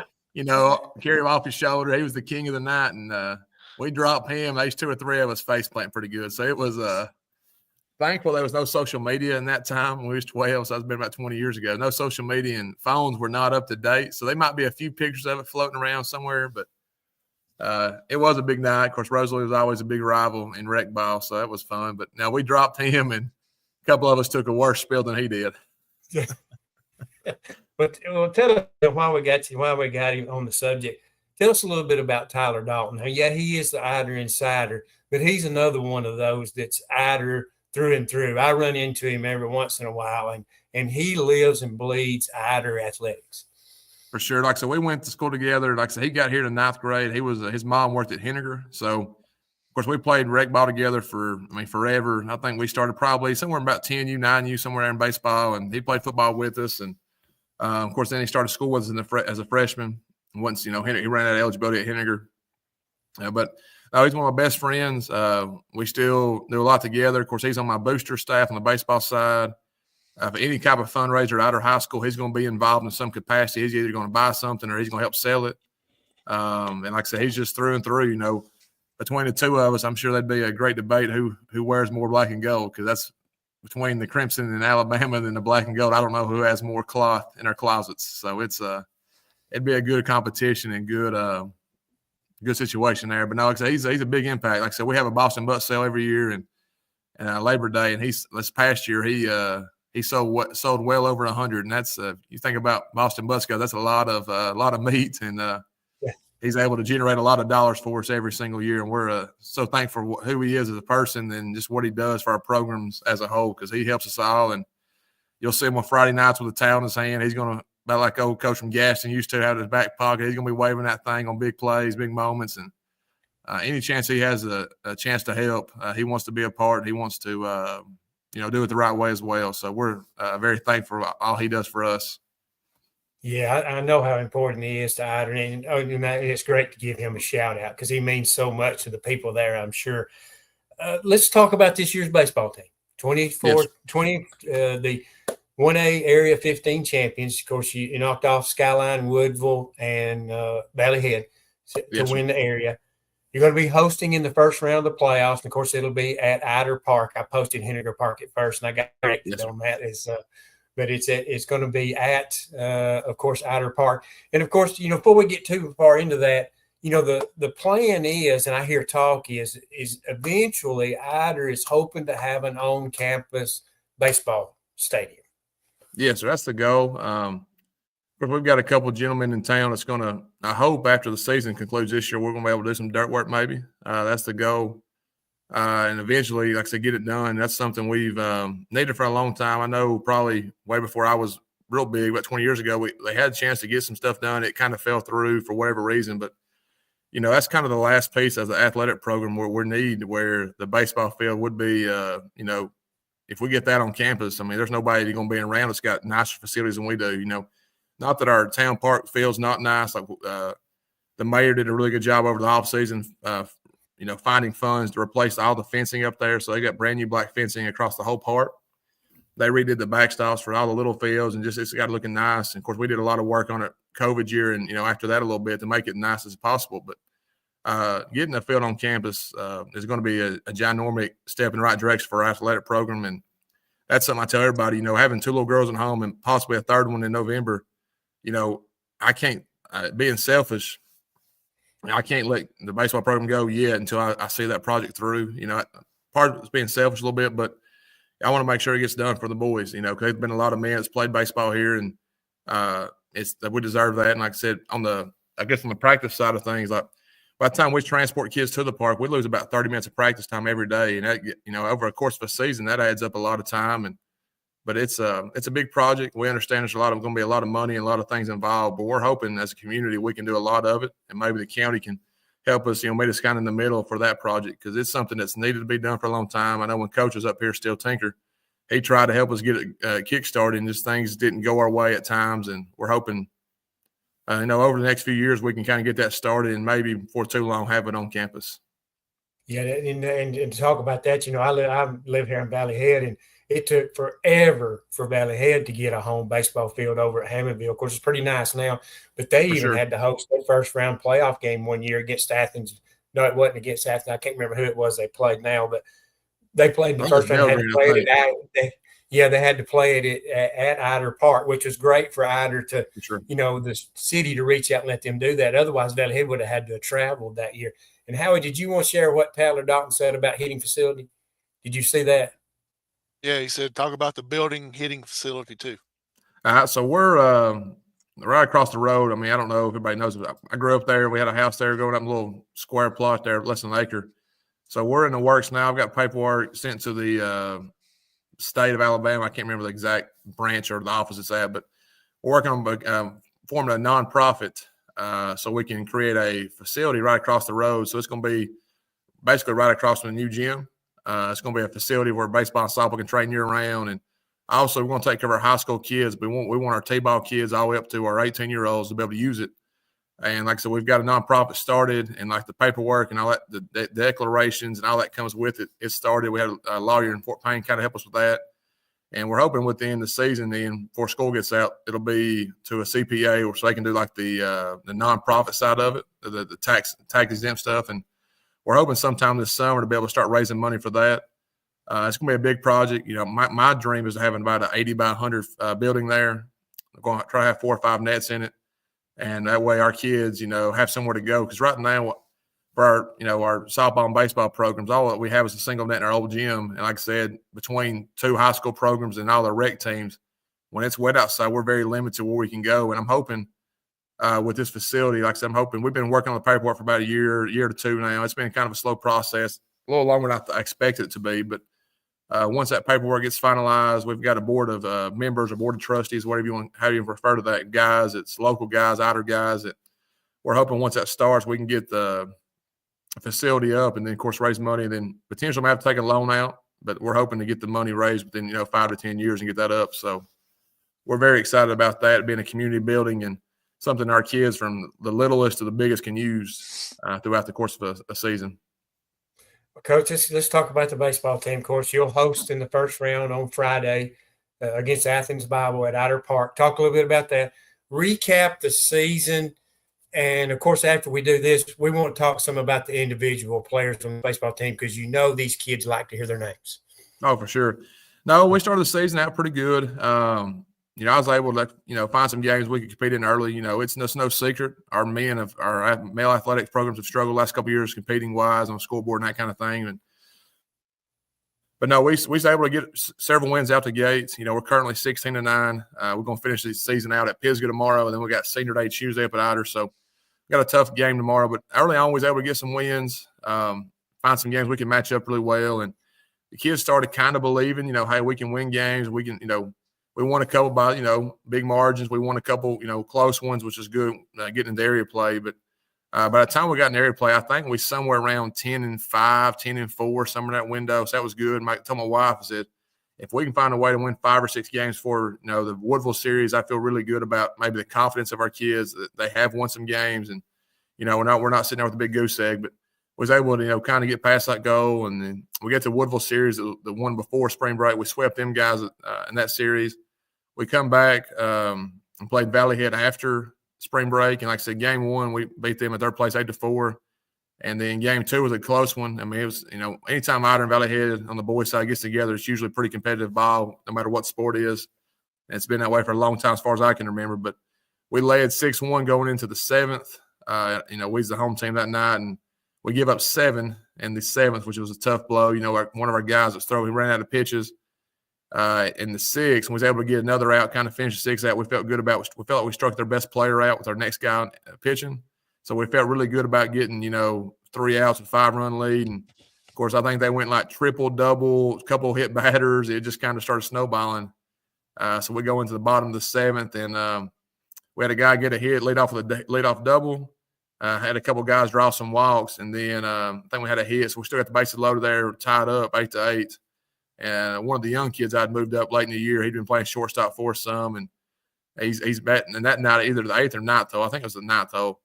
S3: carry him off his shoulder. He was the king of the night, and we dropped him. There's 2 or 3 of us face planting pretty good. So it was thankful there was no social media in that time when we was 12. So that's been about 20 years ago. No social media, and phones were not up to date. So there might be a few pictures of it floating around somewhere, but it was a big night. Of course, Rosalie was always a big rival in rec ball, so that was fun. But now we dropped him, and a couple of us took a worse spill than he did.
S2: But tell us while we got him on the subject. Tell us a little bit about Tyler Dalton. Now, yeah, he is the Ider and Cider, but he's another one of those that's Ider through and through. I run into him every once in a while, and he lives and bleeds Ider athletics.
S3: For sure. Like I said, we went to school together. Like I said, he got here to 9th grade. He was his mom worked at Henniger. So, of course, we played rec ball together forever. I think we started probably somewhere about 10U, 9U, somewhere in baseball, and he played football with us. And, of course, then he started school with us as a freshman. Once, he ran out of eligibility at Henniger. But he's one of my best friends. We still do a lot together. Of course, he's on my booster staff on the baseball side. For any type of fundraiser at Ider High School, he's going to be involved in some capacity. He's either going to buy something or he's going to help sell it. And like I said, he's just through and through. Between the 2 of us, I'm sure that'd be a great debate who wears more black and gold, because that's between the Crimson and Alabama and the black and gold. I don't know who has more cloth in their closets. So it'd be a good competition and good situation there. But no, like I said, he's a big impact. Like I said, we have a Boston butt sale every year, and Labor Day, and this past year he sold well over 100, and that's you think about Boston butts go, that's a lot of meat, and he's able to generate a lot of dollars for us every single year, and we're so thankful for who he is as a person and just what he does for our programs as a whole, because he helps us all. And you'll see him on Friday nights with a towel in his hand. He's going to, about like old coach from Gaddis used to have in his back pocket, he's going to be waving that thing on big plays, big moments, and any chance he has a chance to help, he wants to be a part. He wants to do it the right way as well. So we're very thankful for all he does for us.
S2: Yeah, I know how important he is to Ider, and it's great to give him a shout out because he means so much to the people there, I'm sure. Let's talk about this year's baseball team. 20, the 1A Area 15 champions. Of course, you knocked off Skyline, Woodville, and Valley Head to win the area. You're going to be hosting in the first round of the playoffs. And of course, it'll be at Ider Park. I posted Henniger Park at first, and I got corrected on that. But it's going to be at, of course, Ider Park. And of course, before we get too far into that, the plan is, and I hear talk is eventually Ider is hoping to have an on-campus baseball stadium.
S3: Yeah, so that's the goal. We've got a couple of gentlemen in town that's going to, I hope after the season concludes this year, we're going to be able to do some dirt work maybe. That's the goal. And eventually, like I said, get it done. That's something we've needed for a long time. I know probably way before I was real big, about 20 years ago, they had a chance to get some stuff done. It kind of fell through for whatever reason. But, that's kind of the last piece as an athletic program where the baseball field would be, if we get that on campus, I mean, there's nobody going to be around that's got nicer facilities than we do, Not that our town park field's not nice. Like the mayor did a really good job over the offseason, finding funds to replace all the fencing up there. So they got brand new black fencing across the whole park. they redid the backstops for all the little fields, and just it's got looking nice. And of course, we did a lot of work on it COVID year, and after that a little bit to make it nice as possible. But getting a field on campus is going to be a ginormous step in the right direction for our athletic program, and that's something I tell everybody. Having 2 little girls at home and possibly a third one in November, I can't being selfish. I can't let the baseball program go yet until I see that project through. Part of it's being selfish a little bit, but I want to make sure it gets done for the boys. Because there's been a lot of men that's played baseball here, and we deserve that. And like I said, on the practice side of things, like by the time we transport kids to the park, we lose about 30 minutes of practice time every day, and that, over a course of a season, that adds up a lot of time. But it's a big project. We understand there's going to be a lot of money and a lot of things involved, but we're hoping as a community we can do a lot of it, and maybe the county can help us, meet us kind of in the middle for that project, because it's something that's needed to be done for a long time. I know when Coach was up here, Still Tinker, he tried to help us get it kick-started, and just things didn't go our way at times, and we're hoping, over the next few years we can kind of get that started, and maybe before too long have it on campus.
S2: Yeah, and to talk about that, I live here in Valley Head, and it took forever for Valley Head to get a home baseball field over at Hammondville. Of course, it's pretty nice now, but they even had to host their first round playoff game one year against Athens. No, it wasn't against Athens. I can't remember who it was they played now, but they played the first round. Had to play it at, they had to play it at Ider Park, which was great for Ider to, the city to reach out and let them do that. Otherwise, Valley Head would have had to have traveled that year. And Howie, did you want to share what Tyler Dalton said about hitting facility? Did you see that?
S1: Yeah, he said talk about the building hitting facility too.
S3: So we're right across the road. I mean, I don't know if everybody knows, but I grew up there. We had a house there going up a little square plot there, less than an acre. So we're in the works now. I've got paperwork sent to the state of Alabama. I can't remember the exact branch or the office it's at, but we're working on forming a nonprofit so we can create a facility right across the road. So it's going to be basically right across from the new gym. It's going to be a facility where baseball and softball can train year round. And also we're going to take care of our high school kids. We want our T-ball kids all the way up to our 18-year-olds to be able to use it. And like I said, we've got a nonprofit started, and like the paperwork and all that, the declarations and all that comes with it. It started. We had a lawyer in Fort Payne kind of help us with that. And we're hoping within the season, then before school gets out, it'll be to a CPA, or so they can do like the nonprofit side of it, the tax exempt stuff. And we're hoping sometime this summer to be able to start raising money for that. It's going to be a big project. My dream is having about an 80 by 100 building there. We're going to try to have 4 or 5 nets in it. And that way our kids, have somewhere to go. Because right now for our softball and baseball programs, all that we have is a single net in our old gym. And like I said, between 2 high school programs and all the rec teams, when it's wet outside, we're very limited to where we can go. And I'm hoping with this facility, like I said, I'm hoping we've been working on the paperwork for about a year to 2 now. It's been kind of a slow process, a little longer than I expected it to be. But once that paperwork gets finalized, we've got a board of members or board of trustees, whatever you want, how you refer to that, guys. It's local guys, Ider guys. That we're hoping once that starts, we can get the facility up, and then of course raise money, and then potentially we have to take a loan out. But we're hoping to get the money raised within 5 to 10 years and get that up. So we're very excited about that, being a community building and something our kids from the littlest to the biggest can use throughout the course of a season.
S2: Coach, let's talk about the baseball team. Of course, you'll host in the first round on Friday against Athens Bible at Ider Park. Talk a little bit about that. Recap the season. And, of course, after we do this, we want to talk some about the individual players on the baseball team, because these kids like to hear their names.
S3: Oh, for sure. No, we started the season out pretty good. I was able to, find some games we could compete in early. It's no secret. Our male athletics programs have struggled the last couple of years competing wise on the scoreboard and that kind of thing. But no, we was able to get several wins out the gates. We're currently 16-9. We're going to finish the season out at Pisgah tomorrow, and then we got Senior Day Tuesday up at Ider. So we got a tough game tomorrow. But early on, we was able to get some wins, find some games we can match up really well. And the kids started kind of believing, hey, we can win games. We can, we won a couple by, big margins. We won a couple, close ones, which is good, getting into area play. But by the time we got in area play, I think we somewhere around 10-5, 10-4, somewhere in that window. So that was good. I told my wife, I said, if we can find a way to win 5 or 6 games for, the Woodville series, I feel really good about maybe the confidence of our kids that they have won some games. And, we're not sitting there with a big goose egg. But was able to, kind of get past that goal. And then we get to Woodville series, the one before spring break. We swept them guys in that series. We come back and played Valley Head after spring break. And like I said, game one, we beat them at their place 8-4. And then game two was a close one. I mean, it was, anytime Ider and Valley Head on the boys' side gets together, it's usually pretty competitive ball, no matter what sport it is. And it's been that way for a long time as far as I can remember. But we led 6-1 going into the seventh. We was the home team that night, and we give up 7 in the seventh, which was a tough blow. One of our guys was throwing, he ran out of pitches in the sixth, and was able to get another out, kind of finish the sixth out. We felt good about. We felt like we struck their best player out with our next guy pitching, so we felt really good about getting 3 outs with 5-run lead. And of course, I think they went like triple, double, a couple of hit batters. It just kind of started snowballing. So we go into the bottom of the seventh, and we had a guy get a hit, lead off double. Had a couple guys draw some walks, and then I think we had a hit. So we still got the bases loaded there, tied up 8-8. And one of the young kids I'd moved up late in the year, he'd been playing shortstop for some, and he's batting. And that night, either the 8th or 9th hole, I think it was the 9th hole,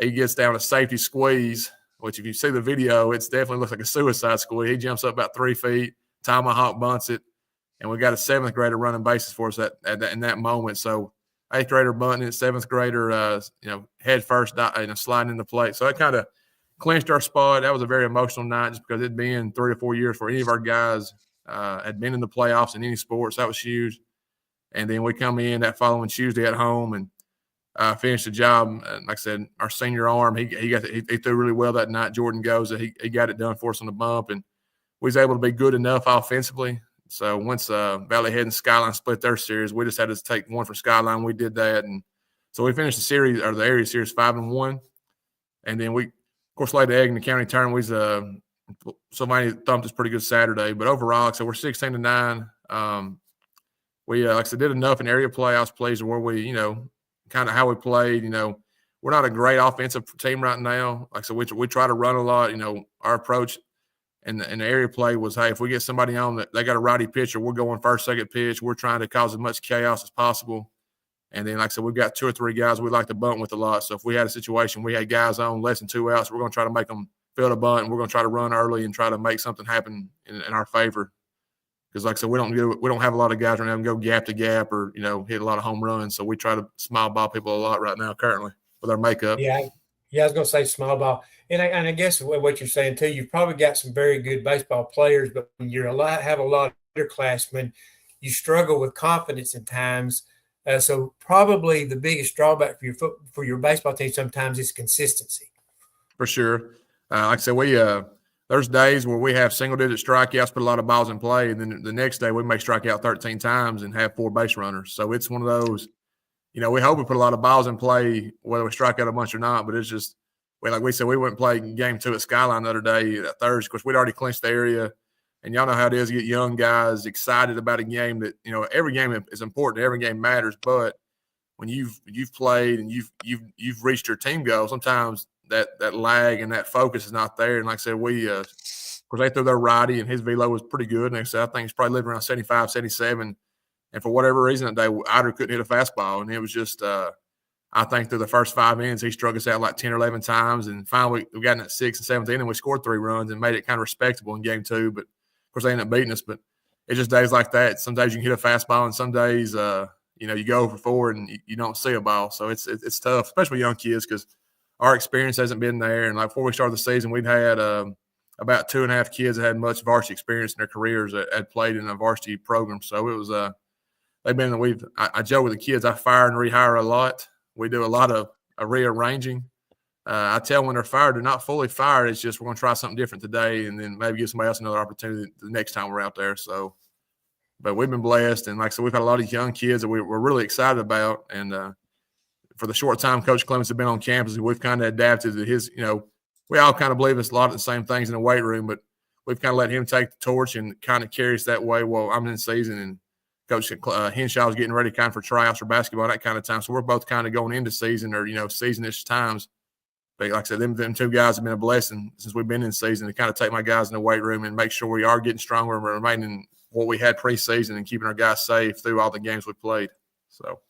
S3: he gets down a safety squeeze, which if you see the video, it definitely looks like a suicide squeeze. He jumps up about 3 feet, tomahawk bunts it, and we got a 7th grader running bases for us in that moment. So 8th grader bunting it, 7th grader, head first, sliding into plate. So that kind of clinched our spot. That was a very emotional night just because it'd been 3 or 4 years for any of our guys had been in the playoffs in any sports. That was huge. And then we come in that following Tuesday at home and finished the job. And like I said, our senior arm, he threw really well that night. Jordan goes, he got it done for us on the bump, and we was able to be good enough offensively. So once Valley Head and Skyline split their series, we just had to take one for Skyline. We did that, and so we finished the series or the area series 5-1, and then we, of course, laid the egg in the county tournament. Somebody thumped us pretty good Saturday, but overall, so we're 16-9. We like I said, did enough in area play. I was pleased with where we, kind of how we played. We're not a great offensive team right now. Like I said, we try to run a lot. Our approach. And the area play was, hey, if we get somebody on that they got a righty pitcher, we're going first, second pitch. We're trying to cause as much chaos as possible. And then, like I said, we've got 2 or 3 guys we like to bunt with a lot. So if we had a situation, we had guys on less than 2 outs, we're going to try to make them field a bunt, and we're going to try to run early and try to make something happen in our favor. Because, like I said, we don't have a lot of guys right now and go gap to gap or hit a lot of home runs. So we try to small ball people a lot right now currently with our makeup.
S2: Yeah, I was going to say small ball. And I guess what you're saying, too, you've probably got some very good baseball players, but when you have a lot of underclassmen, you struggle with confidence at times. So probably the biggest drawback for your baseball team sometimes is consistency.
S3: For sure. Like I said, there's days where we have single-digit strikeouts, put a lot of balls in play, and then the next day we may strike out 13 times and have 4 base runners. So it's one of those, we hope we put a lot of balls in play, whether we strike out a bunch or not, but it's just, like we said, we went and played game 2 at Skyline the other day, Thursday. Of course, we'd already clinched the area, and y'all know how it is to get young guys excited about a game that, every game is important, every game matters, but when you've played and you've reached your team goal, sometimes that lag and that focus is not there. And like I said, of course, they threw their righty, and his velo was pretty good. And like I said, I think he's probably living around 75, 77. And for whatever reason that day, Ider couldn't hit a fastball, and it was just I think through the first 5 innings, he struck us out like 10 or 11 times. And finally, we got in that 6th and 7th inning, we scored 3 runs and made it kind of respectable in game 2. But, of course, they ended up beating us. But it's just days like that. Some days you can hit a fastball, and some days, you go for 4 and you don't see a ball. So it's tough, especially young kids, because our experience hasn't been there. And, like, before we started the season, we'd had about 2.5 kids that had much varsity experience in their careers that had played in a varsity program. So it was I joke with the kids, I fire and rehire a lot. We do a lot of rearranging. I tell them when they're fired, they're not fully fired. It's just we're going to try something different today and then maybe give somebody else another opportunity the next time we're out there. So, but we've been blessed. And like I said, we've had a lot of young kids that we're really excited about. And for the short time Coach Clemens has been on campus, we've kind of adapted to his, we all kind of believe it's a lot of the same things in the weight room, but we've kind of let him take the torch and kind of carry us that way while I'm in season. And Coach Henshaw's getting ready kind of for tryouts for basketball, that kind of time. So we're both kind of going into season or, season-ish times. But like I said, them 2 guys have been a blessing since we've been in season to kind of take my guys in the weight room and make sure we are getting stronger and remaining what we had preseason and keeping our guys safe through all the games we played. So.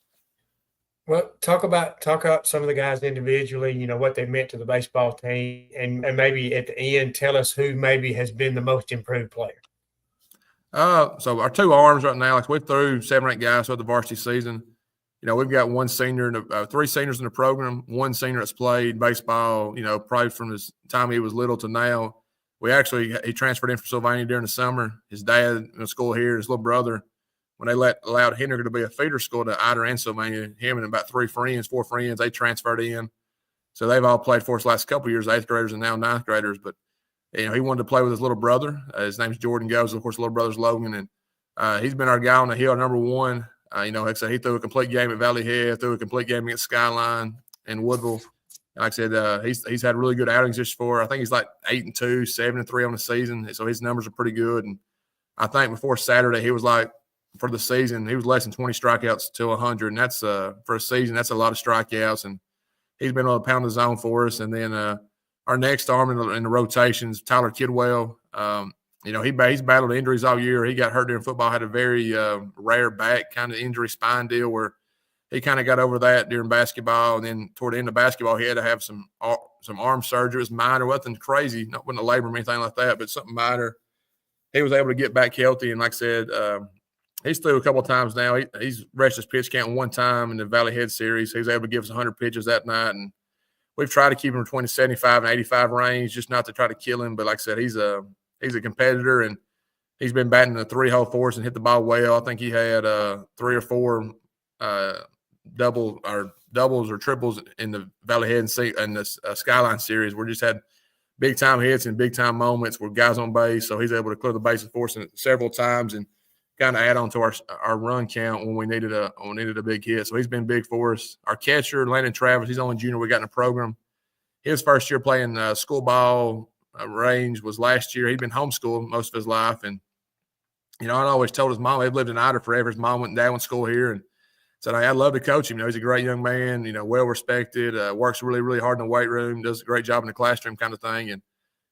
S2: Well, talk about some of the guys individually, what they meant to the baseball team, and maybe at the end, tell us who maybe has been the most improved player.
S3: So our two arms right now, like we threw 7 or 8 guys throughout the varsity season. We've got one senior and 3 seniors in the program, one senior that's played baseball, probably from his time he was little to now. He transferred in from Sylvania during the summer. His dad in school here, his little brother, when they allowed Henry to be a feeder school to Ider and Sylvania, him and about 4 friends, they transferred in. So they've all played for us the last couple of years, 8th graders and now 9th graders. But he wanted to play with his little brother. His name's Jordan Goes. Of course, the little brother's Logan, and he's been our guy on the hill, number one. Like I said, he threw a complete game at Valley Head, threw a complete game against Skyline and Woodville. And like I said, he's had really good outings this far. I think he's like 8-2, 7-3 on the season, so his numbers are pretty good. And I think before Saturday, he was like for the season, he was less than 20 strikeouts to 100, and that's for a season, that's a lot of strikeouts. And he's been able to pound the zone for us. And then our next arm in the rotations, Tyler Kidwell. He's battled injuries all year. He got hurt during football, had a very rare back kind of injury, spine deal where he kind of got over that during basketball. And then toward the end of basketball, he had to have some arm surgery. It was minor, nothing crazy, wasn't a labor or anything like that, but something minor. He was able to get back healthy. And like I said, he's threw a couple of times now. He's reached his pitch count one time in the Valley Head series. He was able to give us 100 pitches that night. And we've tried to keep him between the 75 and 85 range, just not to try to kill him. But like I said, he's a competitor, and he's been batting the 3-hole for us and hit the ball well. I think he had 3 or 4 doubles or triples in the Valley Head and the Skyline series. We just had big time hits and big time moments with guys on base. So he's able to clear the bases for us several times and kind of add on to our run count when we needed a big hit. So he's been big for us. Our catcher, Landon Travis, he's the only junior we got in the program. His first year playing school ball range was last year. He'd been homeschooled most of his life. And, I'd always told his mom, they've lived in Ider forever. His mom and dad went to school here and said, hey, I'd love to coach him. He's a great young man, well-respected, works really, really hard in the weight room, does a great job in the classroom kind of thing. And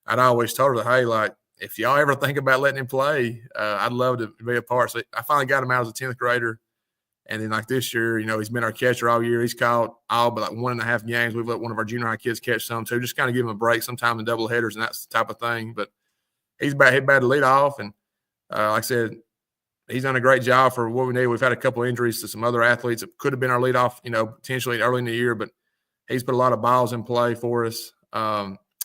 S3: I'd always told her, hey, like, if y'all ever think about letting him play, I'd love to be a part. So I finally got him out as a 10th grader. And then like this year, he's been our catcher all year. He's caught all but like 1.5 games. We've let one of our junior high kids catch some too, just kind of give him a break sometime in double headers and that type of thing. But he's batted to lead off. And like I said, he's done a great job for what we need. We've had a couple of injuries to some other athletes that could have been our leadoff, potentially early in the year, but he's put a lot of balls in play for us.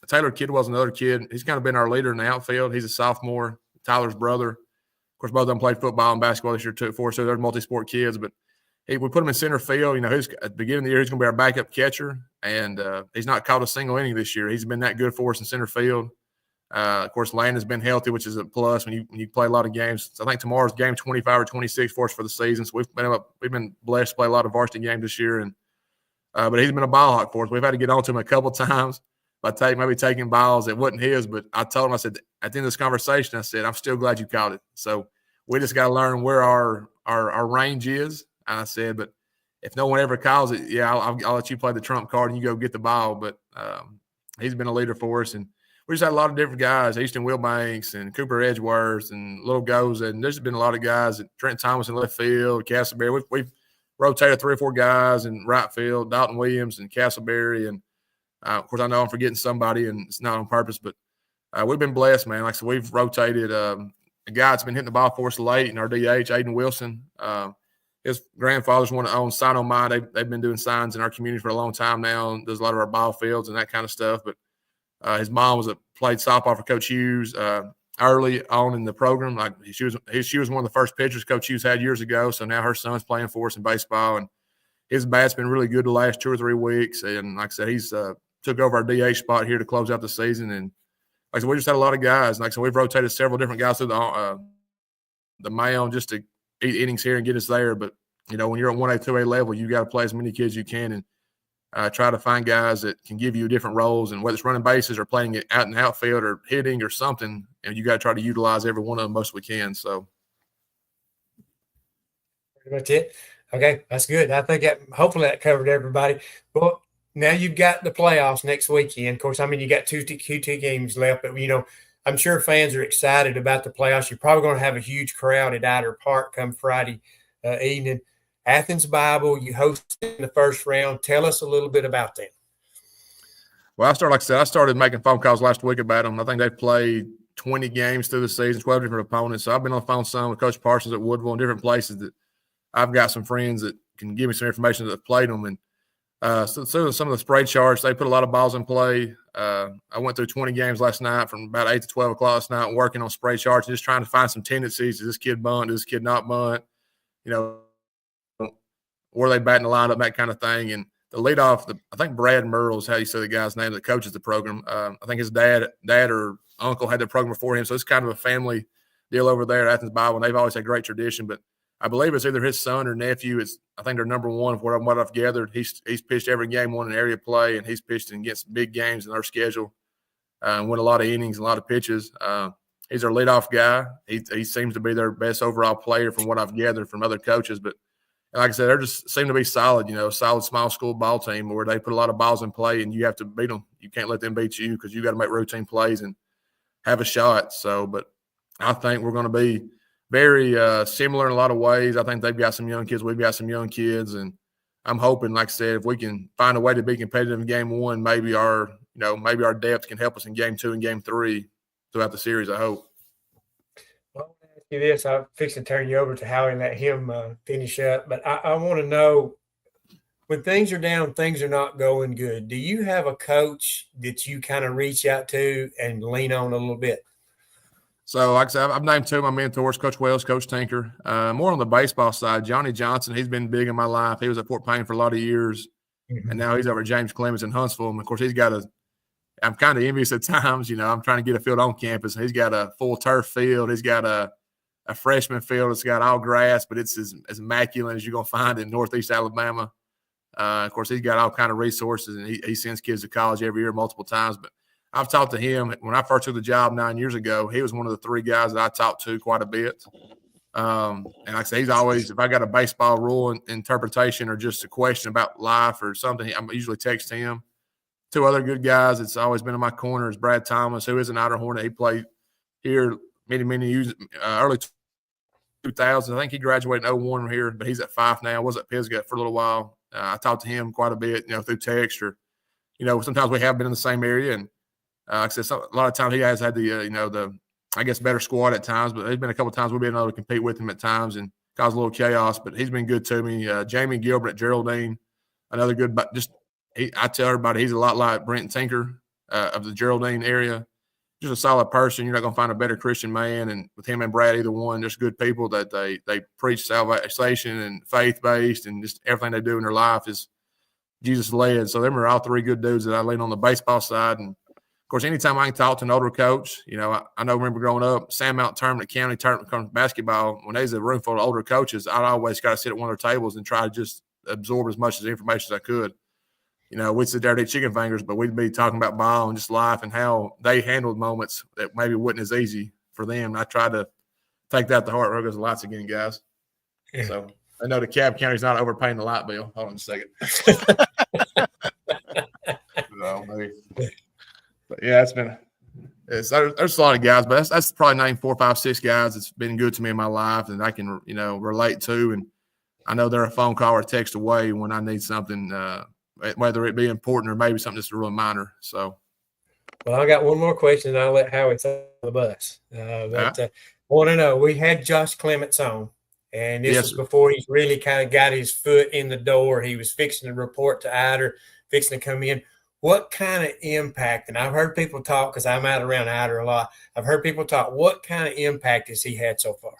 S3: Taylor Kidwell's another kid. He's kind of been our leader in the outfield. He's a sophomore, Tyler's brother. Of course, both of them played football and basketball this year too, so they're multi-sport kids. But we put him in center field. At the beginning of the year, he's going to be our backup catcher, and he's not caught a single inning this year. He's been that good for us in center field. Of course, Landon's been healthy, which is a plus when you play a lot of games. So I think tomorrow's game 25 or 26 for us for the season. So we've been blessed to play a lot of varsity games this year, and but he's been a ball hawk for us. We've had to get on to him a couple times by maybe taking balls that wasn't his. But I told him, I said at the end of this conversation, I said I'm still glad you caught it. So we just got to learn where our range is. And I said, but if no one ever calls it, yeah, I'll let you play the trump card and you go get the ball. But he's been a leader for us, and we just had a lot of different guys, Easton Wilbanks and Cooper Edgeworth and Little Goza. And there's been a lot of guys, Trent Thomas in left field, Castleberry. We've rotated 3 or 4 guys in right field, Dalton Williams and Castleberry. And, of course, I know I'm forgetting somebody, and it's not on purpose. But we've been blessed, man. Like I said, we've rotated a guy that's been hitting the ball for us late in our DH, Aiden Wilson. His grandfather's one that owns Sign On Mine. They've been doing signs in our community for a long time now and does a lot of our ball fields and that kind of stuff. But his mom played softball for Coach Hughes early on in the program. Like she was one of the first pitchers Coach Hughes had years ago. So now her son's playing for us in baseball, and his bat's been really good the last 2 or 3 weeks. And like I said, he's took over our DH spot here to close out the season. And like I said, we just had a lot of guys. Like I said, we've rotated several different guys through the mound just to eat innings here and get us there. But when you're at 1A, 2A level, you got to play as many kids as you can and try to find guys that can give you different roles. And whether it's running bases or playing it out in the outfield or hitting or something, and you got to try to utilize every one of them most we can. So
S2: pretty much it. Okay, that's good. I think hopefully that covered everybody. Well, now you've got the playoffs next weekend. Of course, you got two games left, but I'm sure fans are excited about the playoffs. You're probably going to have a huge crowd at Ider Park come Friday evening. Athens Bible, you hosted in the first round. Tell us a little bit about that.
S3: Well, like I said, I started making phone calls last week about them. I think they've played 20 games through the season, 12 different opponents. So I've been on the phone some with Coach Parsons at Woodville and different places that I've got some friends that can give me some information that have played them. And so some of the spray charts, they put a lot of balls in play. I went through 20 games last night from about 8 to 12 o'clock last night working on spray charts and just trying to find some tendencies. Does this kid bunt? Does this kid not bunt? You know, were they batting the lineup, that kind of thing. And the leadoff, I think Brad Merle is how you say the guy's name that coaches the program. I think his dad or uncle had the program before him. So it's kind of a family deal over there at Athens Bible, and they've always had great tradition. But I believe it's either his son or nephew. I think they're number one from what I've gathered. He's pitched every game, won an area play, and he's pitched against big games in our schedule and won a lot of innings, a lot of pitches. He's our leadoff guy. He seems to be their best overall player from what I've gathered from other coaches. But like I said, they just seem to be solid, solid small school ball team where they put a lot of balls in play and you have to beat them. You can't let them beat you because you got to make routine plays and have a shot. So, but I think we're going to be very similar in a lot of ways. I think they've got some young kids. We've got some young kids. And I'm hoping, like I said, if we can find a way to be competitive in game one, maybe our depth can help us in game 2 and game 3 throughout the series, I hope.
S2: Well, I'll ask you this. I'm fixing to turn you over to Howie and let him finish up. But I want to know, when things are down, things are not going good, do you have a coach that you kind of reach out to and lean on a little bit?
S3: So, like I said, I've named 2 of my mentors, Coach Wells, Coach Tinker. More on the baseball side, Johnny Johnson, he's been big in my life. He was at Fort Payne for a lot of years, and now he's over at James Clemens in Huntsville. And, of course, I'm kind of envious at times. I'm trying to get a field on campus. He's got a full turf field. He's got a freshman field. It's got all grass, but it's as immaculate as you're going to find in Northeast Alabama. Of course, he's got all kind of resources, and he sends kids to college every year multiple times. But I've talked to him. When I first took the job 9 years ago, he was one of the 3 guys that I talked to quite a bit. And like I say, he's always, if I got a baseball rule interpretation or just a question about life or something, I usually text him. 2 other good guys that's always been in my corner is Brad Thomas, who is an Ider Hornet. He played here many years, early 2000s. I think he graduated in 01 here, but he's at Fife now. Was at Pisgah for a little while. I talked to him quite a bit, through text or, sometimes we have been in the same area. And like I said, a lot of times he has had the better squad at times, but there's been a couple of times we've been able to compete with him at times and cause a little chaos. But he's been good to me. Jamie Gilbert at Geraldine, another good, but I tell everybody he's a lot like Brent Tinker of the Geraldine area. Just a solid person. You're not going to find a better Christian man. And with him and Brad, either one, just good people that they preach salvation and faith-based, and just everything they do in their life is Jesus-led. So them are all 3 good dudes that I lean on the baseball side. And, of course, anytime I can talk to an older coach, I remember growing up, Sandmount Tournament, County Tournament comes basketball, when there's a room full of older coaches, I'd always got to sit at one of their tables and try to just absorb as much information as I could. We'd sit there and eat chicken fingers, but we'd be talking about ball and just life and how they handled moments that maybe wasn't as easy for them. And I tried to take that to heart. There goes the lights again, guys. Yeah. So I know the Cab County's not overpaying the light bill. Hold on a second. But yeah, there's a lot of guys, but that's probably named 4, 5, 6 guys that's been good to me in my life and I can, relate to. And I know they're a phone call or a text away when I need something, whether it be important or maybe something that's really minor. So,
S2: well, I got one more question, and I'll let Howie throw the bus. I want to know, we had Josh Clements on, and this was before he's really kind of got his foot in the door. He was fixing to report to Ider, fixing to come in. What kind of impact, and I've heard people talk because I'm out around Ider a lot, I've heard people talk, what kind of impact has he had so far?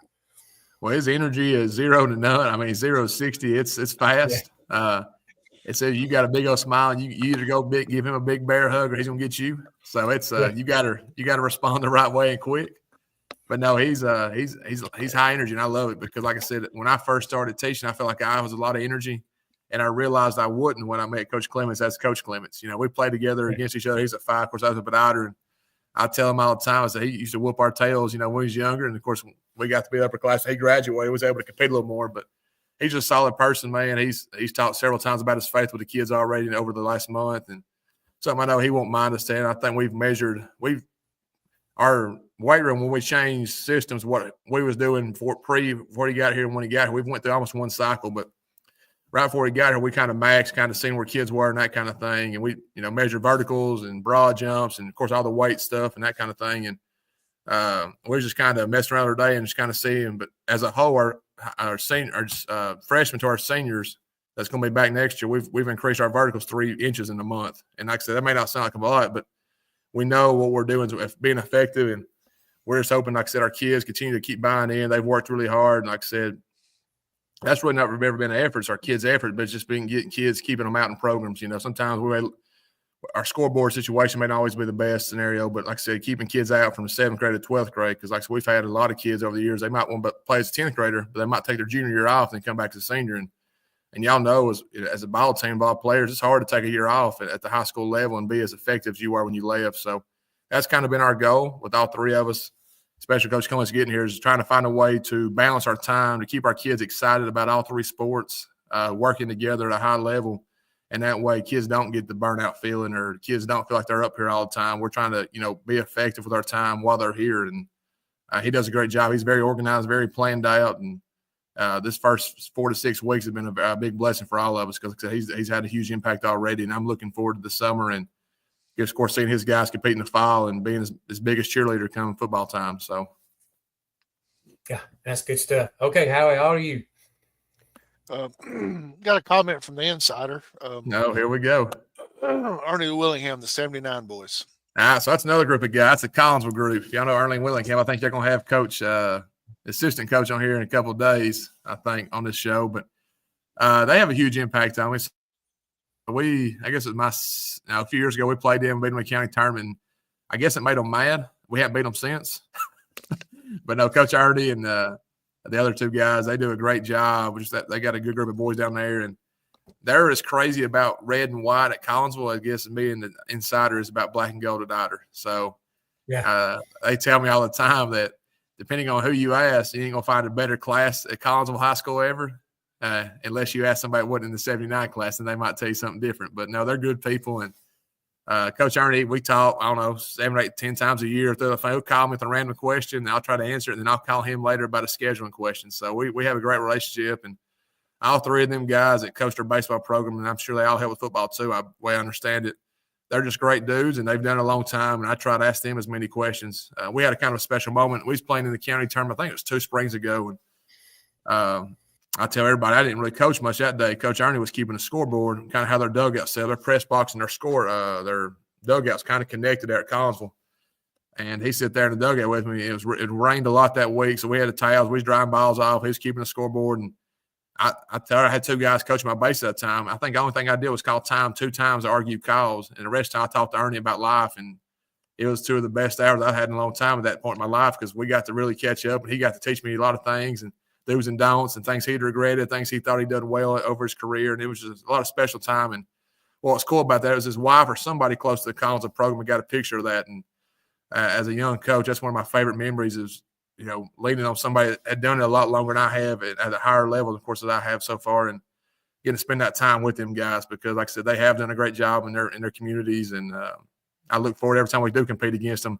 S3: Well, his energy is 0 to none. I mean, 0 to 60, it's fast. Yeah. It says you got a big old smile, and you either go big, give him a big bear hug, or he's gonna get you. So it's you got to respond the right way and quick. But no, he's high energy, and I love it because, like I said, when I first started teaching, I felt like I was a lot of energy, and I realized I wouldn't when I met Coach Clements. That's Coach Clements. We played together against each other. He's at Five, of course. I was up at Ider, and I tell him all the time. I say he used to whoop our tails, when he was younger, and of course we got to be upper class. He graduated, was able to compete a little more, but. He's a solid person, man. He's talked several times about his faith with the kids already over the last month, and something I know he won't mind us saying. I think our weight room when we changed systems, what we was doing before he got here and when he got here, we went through almost one cycle, but right before we got here, we kind of maxed, kind of seen where kids were and that kind of thing. And we, measured verticals and broad jumps and, of course, all the weight stuff and that kind of thing. And we just kind of messing around today and just kind of seeing. But as a whole, our freshmen to our seniors that's going to be back next year, we've increased our verticals 3 inches in a month. And like I said, that may not sound like a lot, but we know what we're doing is being effective. And we're just hoping, like I said, our kids continue to keep buying in. They've worked really hard. And like I said, that's really not ever been an effort. It's our kids' effort, but it's just getting kids, keeping them out in programs. Sometimes our scoreboard situation may not always be the best scenario, but like I said, keeping kids out from the 7th grade to 12th grade, because like I said, we've had a lot of kids over the years. They might want to play as a 10th grader, but they might take their junior year off and come back to the senior. And y'all know, as a ball team, ball players, it's hard to take a year off at the high school level and be as effective as you are when you left. So that's kind of been our goal with all 3 of us. Special Coach Cummings getting here is trying to find a way to balance our time, to keep our kids excited about all 3 sports, working together at a high level. And that way kids don't get the burnout feeling, or kids don't feel like they're up here all the time. We're trying to, be effective with our time while they're here. And he does a great job. He's very organized, very planned out. And this first 4 to 6 weeks has been a big blessing for all of us, because he's had a huge impact already. And I'm looking forward to the summer and, of course, seeing his guys compete in the fall and being his biggest cheerleader come football time. So,
S2: yeah, that's good stuff. Okay, Howie, how are you?
S1: Got a comment from the insider.
S3: No, here we go.
S1: Ernie Willingham, the 79 boys.
S3: So that's another group of guys. That's a Collinsville group. Y'all know Ernie Willingham. I think they're going to have coach, assistant coach on here in a couple of days, I think, on this show. But they have a huge impact on me. I guess it was a few years ago, we played them, beat them in the county tournament. And I guess it made them mad. We haven't beat them since. But no, Coach Ernie and the other 2 guys, they do a great job. They got a good group of boys down there. And they're as crazy about red and white at Collinsville, I guess, and me and the insider is about black and gold at Ider. So they tell me all the time that depending on who you ask, you ain't going to find a better class at Collinsville High School ever. Unless you ask somebody what wasn't in the 79 class, and they might tell you something different. But no, they're good people. And Coach Ernie, we talk, I don't know, 7, 8, 10 times a year through the phone. He'll call me with a random question, and I'll try to answer it, and then I'll call him later about a scheduling question. So we have a great relationship. And all 3 of them guys that coach our baseball program, and I'm sure they all help with football too, the way I understand it, they're just great dudes, and they've done it a long time, and I try to ask them as many questions. We had a kind of a special moment. We was playing in the county tournament, I think it was 2 springs ago, and I tell everybody I didn't really coach much that day. Coach Ernie was keeping a scoreboard, kind of how their dugouts set, their press box and their dugouts kind of connected there at Collinsville. And he sat there in the dugout with me. It rained a lot that week, so we had the towels. We was drying balls off. He was keeping a scoreboard, and I had 2 guys coaching my base at that time. I think the only thing I did was call time 2 times to argue calls, and the rest of the time I talked to Ernie about life. And it was 2 of the best hours I've had in a long time at that point in my life, because we got to really catch up, and he got to teach me a lot of things and do's and don'ts and things he'd regretted, things he thought he'd done well over his career. And it was just a lot of special time. And what's cool about that is his wife or somebody close to the Collinsville program got a picture of that. And as a young coach, that's one of my favorite memories is, leaning on somebody that had done it a lot longer than I have at a higher level, of course, that I have so far, and getting to spend that time with them guys, because like I said, they have done a great job in their communities. And I look forward every time we do compete against them.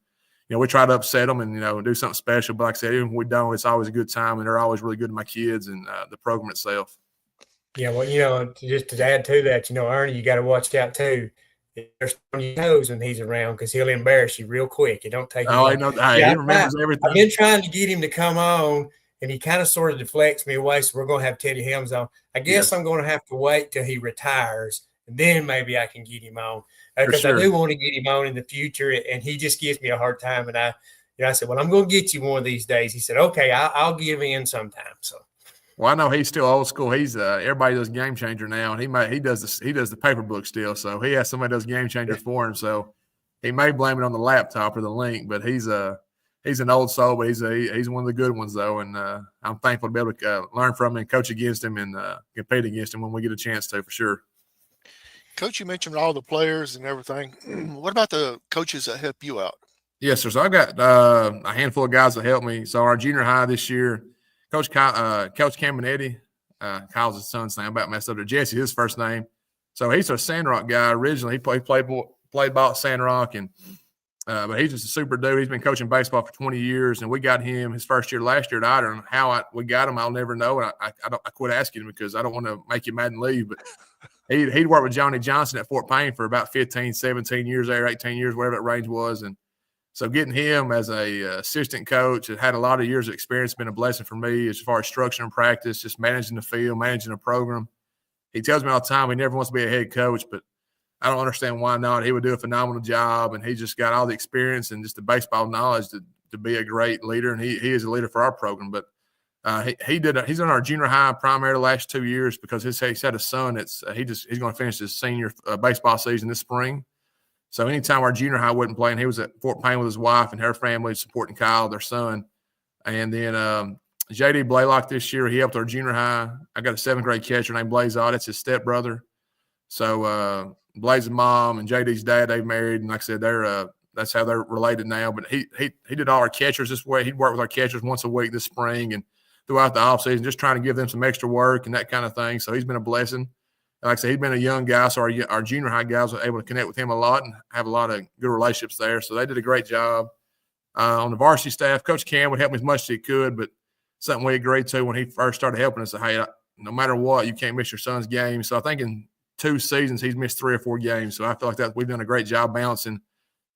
S3: We try to upset them and, do something special. But like I said, even if we don't, it's always a good time, and they're always really good to my kids and the program itself.
S2: Yeah, well, just to add to that, Ernie, you got to watch out too. There's on your toes when he's around, because he'll embarrass you real quick. It don't take him.
S3: I know. Hey, he remembers everything.
S2: I've been trying to get him to come on, and he kind of sort of deflects me away. So we're going to have Teddy Helms on. I guess I'm going to have to wait till he retires, and then maybe I can get him on. Because sure. I do want to get him on in the future, and he just gives me a hard time. And I said, well, I'm going to get you one of these days. He said, okay, I'll give in sometime. So,
S3: well, I know he's still old school. He's everybody does Game Changer now, and he does the paper book still. So he has somebody does Game Changer for him. So he may blame it on the laptop or the link, but he's an old soul, but he's one of the good ones though. And I'm thankful to be able to learn from him and coach against him and compete against him when we get a chance to, for sure.
S1: Coach, you mentioned all the players and everything. What about the coaches that help you out?
S3: Yes, sir. So I've got a handful of guys that help me. So our junior high this year, Coach Caminetti, Kyle's his son's name. I about messed up to Jesse, his first name. So he's a Sandrock guy originally. He played ball at Sandrock, and But he's just a super dude. He's been coaching baseball for 20 years, and we got him his first year last year at Ider. And how we got him, I'll never know. And I quit asking him because I don't want to make you mad and leave. But he'd worked with Johnny Johnson at Fort Payne for about 15, 17 years there, 18 years, whatever that range was. And so getting him as a assistant coach, that had a lot of years of experience, been a blessing for me as far as structure and practice, just managing the field, managing the program. He tells me all the time he never wants to be a head coach, but I don't understand why not. He would do a phenomenal job, and he just got all the experience and just the baseball knowledge to be a great leader, and he is a leader for our program. But he's on our junior high primary the last 2 years because he's had a son that's he's going to finish his senior baseball season this spring. So anytime our junior high wasn't playing, he was at Fort Payne with his wife and her family supporting Kyle, their son. And then J.D. Blaylock this year, he helped our junior high. I got a 7th grade catcher named Blaze Ott. That's his stepbrother. So Blaze's mom and J.D.'s dad, they've married. And like I said, that's how they're related now. But he did all our catchers this way. He'd work with our catchers once a week this spring and throughout the offseason, just trying to give them some extra work and that kind of thing. So he's been a blessing. Like I said, he's been a young guy, so our junior high guys were able to connect with him a lot and have a lot of good relationships there. So they did a great job. On the varsity staff, Coach Cam would help me as much as he could, but something we agreed to when he first started helping us, hey, no matter what, you can't miss your son's game. So I think in 2 seasons he's missed 3 or 4 games. So I feel like that we've done a great job balancing,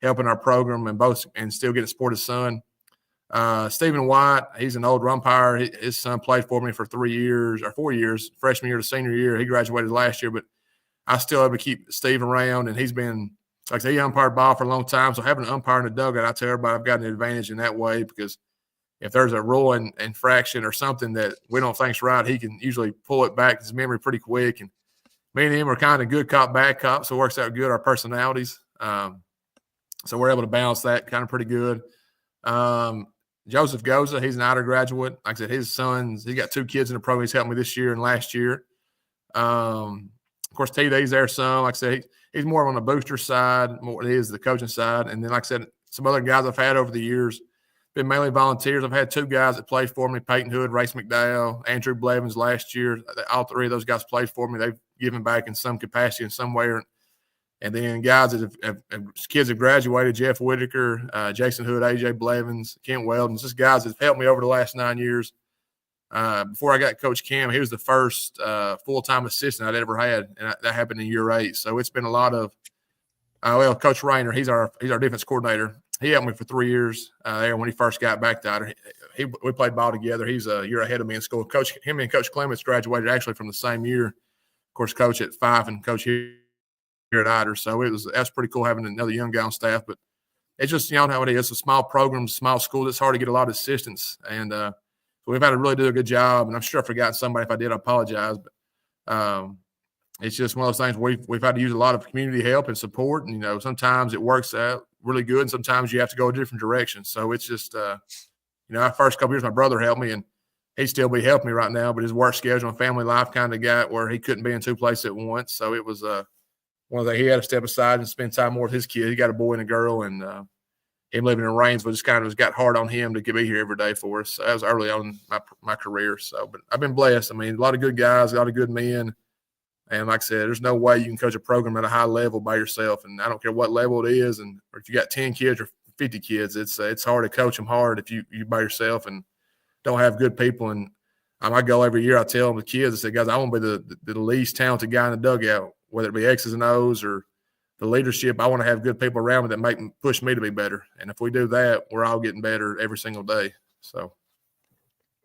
S3: helping our program and still getting to support his son. Stephen White, he's an old umpire. His son played for me for 3 years or 4 years, freshman year to senior year. He graduated last year, but I still have to keep Steve around, and he's been, like I said, he umpired ball for a long time. So having an umpire in the dugout, I tell everybody I've got an advantage in that way because if there's a rule infraction or something that we don't think's right, he can usually pull it back his memory pretty quick. And me and him are kind of good cop, bad cop, so it works out good, our personalities. So we're able to balance that kind of pretty good. Joseph Goza, he's an Ider graduate. Like I said, his sons, he got 2 kids in the program. He's helped me this year and last year. Of course, TD's there some. Like I said, he's more on the booster side, more he is the coaching side. And then, like I said, some other guys I've had over the years, been mainly volunteers. I've had 2 guys that played for me, Peyton Hood, Race McDowell, Andrew Blevins last year. All 3 of those guys played for me. They've given back in some capacity in some way. And then guys that have kids have graduated, Jeff Whitaker, Jason Hood, A.J. Blevins, Kent Weldon, just guys that have helped me over the last 9 years. Before I got Coach Cam, he was the first full-time assistant I'd ever had, and that happened in year 8. So it's been a lot of Coach Rayner, he's our defense coordinator. He helped me for 3 years there when he first got back to Ider. We played ball together. He's a year ahead of me in school. Him and Coach Clements graduated actually from the same year. Of course, Coach at 5 and Coach here at Ider. So that's pretty cool having another young guy on staff. But it's just, you know how it is. It's a small program, small school. It's hard to get a lot of assistants. And so we've had to really do a good job. And I'm sure I forgot somebody. If I did, I apologize. But it's just one of those things we've had to use a lot of community help and support. And, you know, sometimes it works out really good. And sometimes you have to go a different direction. So it's just, our first couple years, my brother helped me. And he'd still be helping me right now. But his work schedule and family life kind of got where he couldn't be in 2 places at once. So it was one of the, he had to step aside and spend time more with his kid. He got a boy and a girl, and him living in Rainsville just kind of got hard on him to be here every day for us. So that was early on in my career. So, but I've been blessed. I mean, a lot of good guys, a lot of good men. And like I said, there's no way you can coach a program at a high level by yourself. And I don't care what level it is, and or if you got 10 kids or 50 kids, it's hard to coach them hard if you by yourself and don't have good people. And I go every year, I tell them the kids, I say, guys, I want to be the least talented guy in the dugout, whether it be X's and O's or the leadership. I want to have good people around me that push me to be better. And if we do that, we're all getting better every single day. So,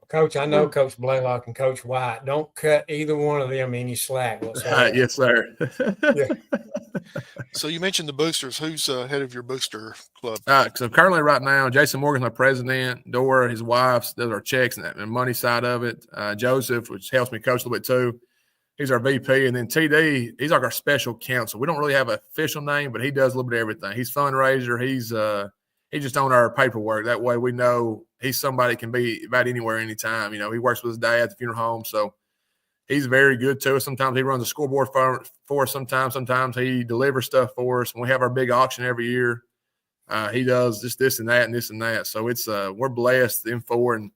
S2: Coach, I know Coach Blaylock and Coach White. Don't cut either one of them any slack whatsoever.
S3: Yes, sir.
S2: Yeah.
S1: So you mentioned the boosters. Who's head of your booster club?
S3: So currently right now, Jason Morgan's my president. Dora, his wife, does our checks and the money side of it. Joseph, which helps me coach a little bit too, he's our VP. And then TD, he's like our special counsel. We don't really have an official name, but he does a little bit of everything. He's fundraiser. He's just on our paperwork. That way we know he's somebody that can be about anywhere, anytime. You know, he works with his dad at the funeral home. So he's very good to us. Sometimes he runs the scoreboard for us. Sometimes he delivers stuff for us. When we have our big auction every year, he does this and that and this and that. So it's we're blessed, them four. And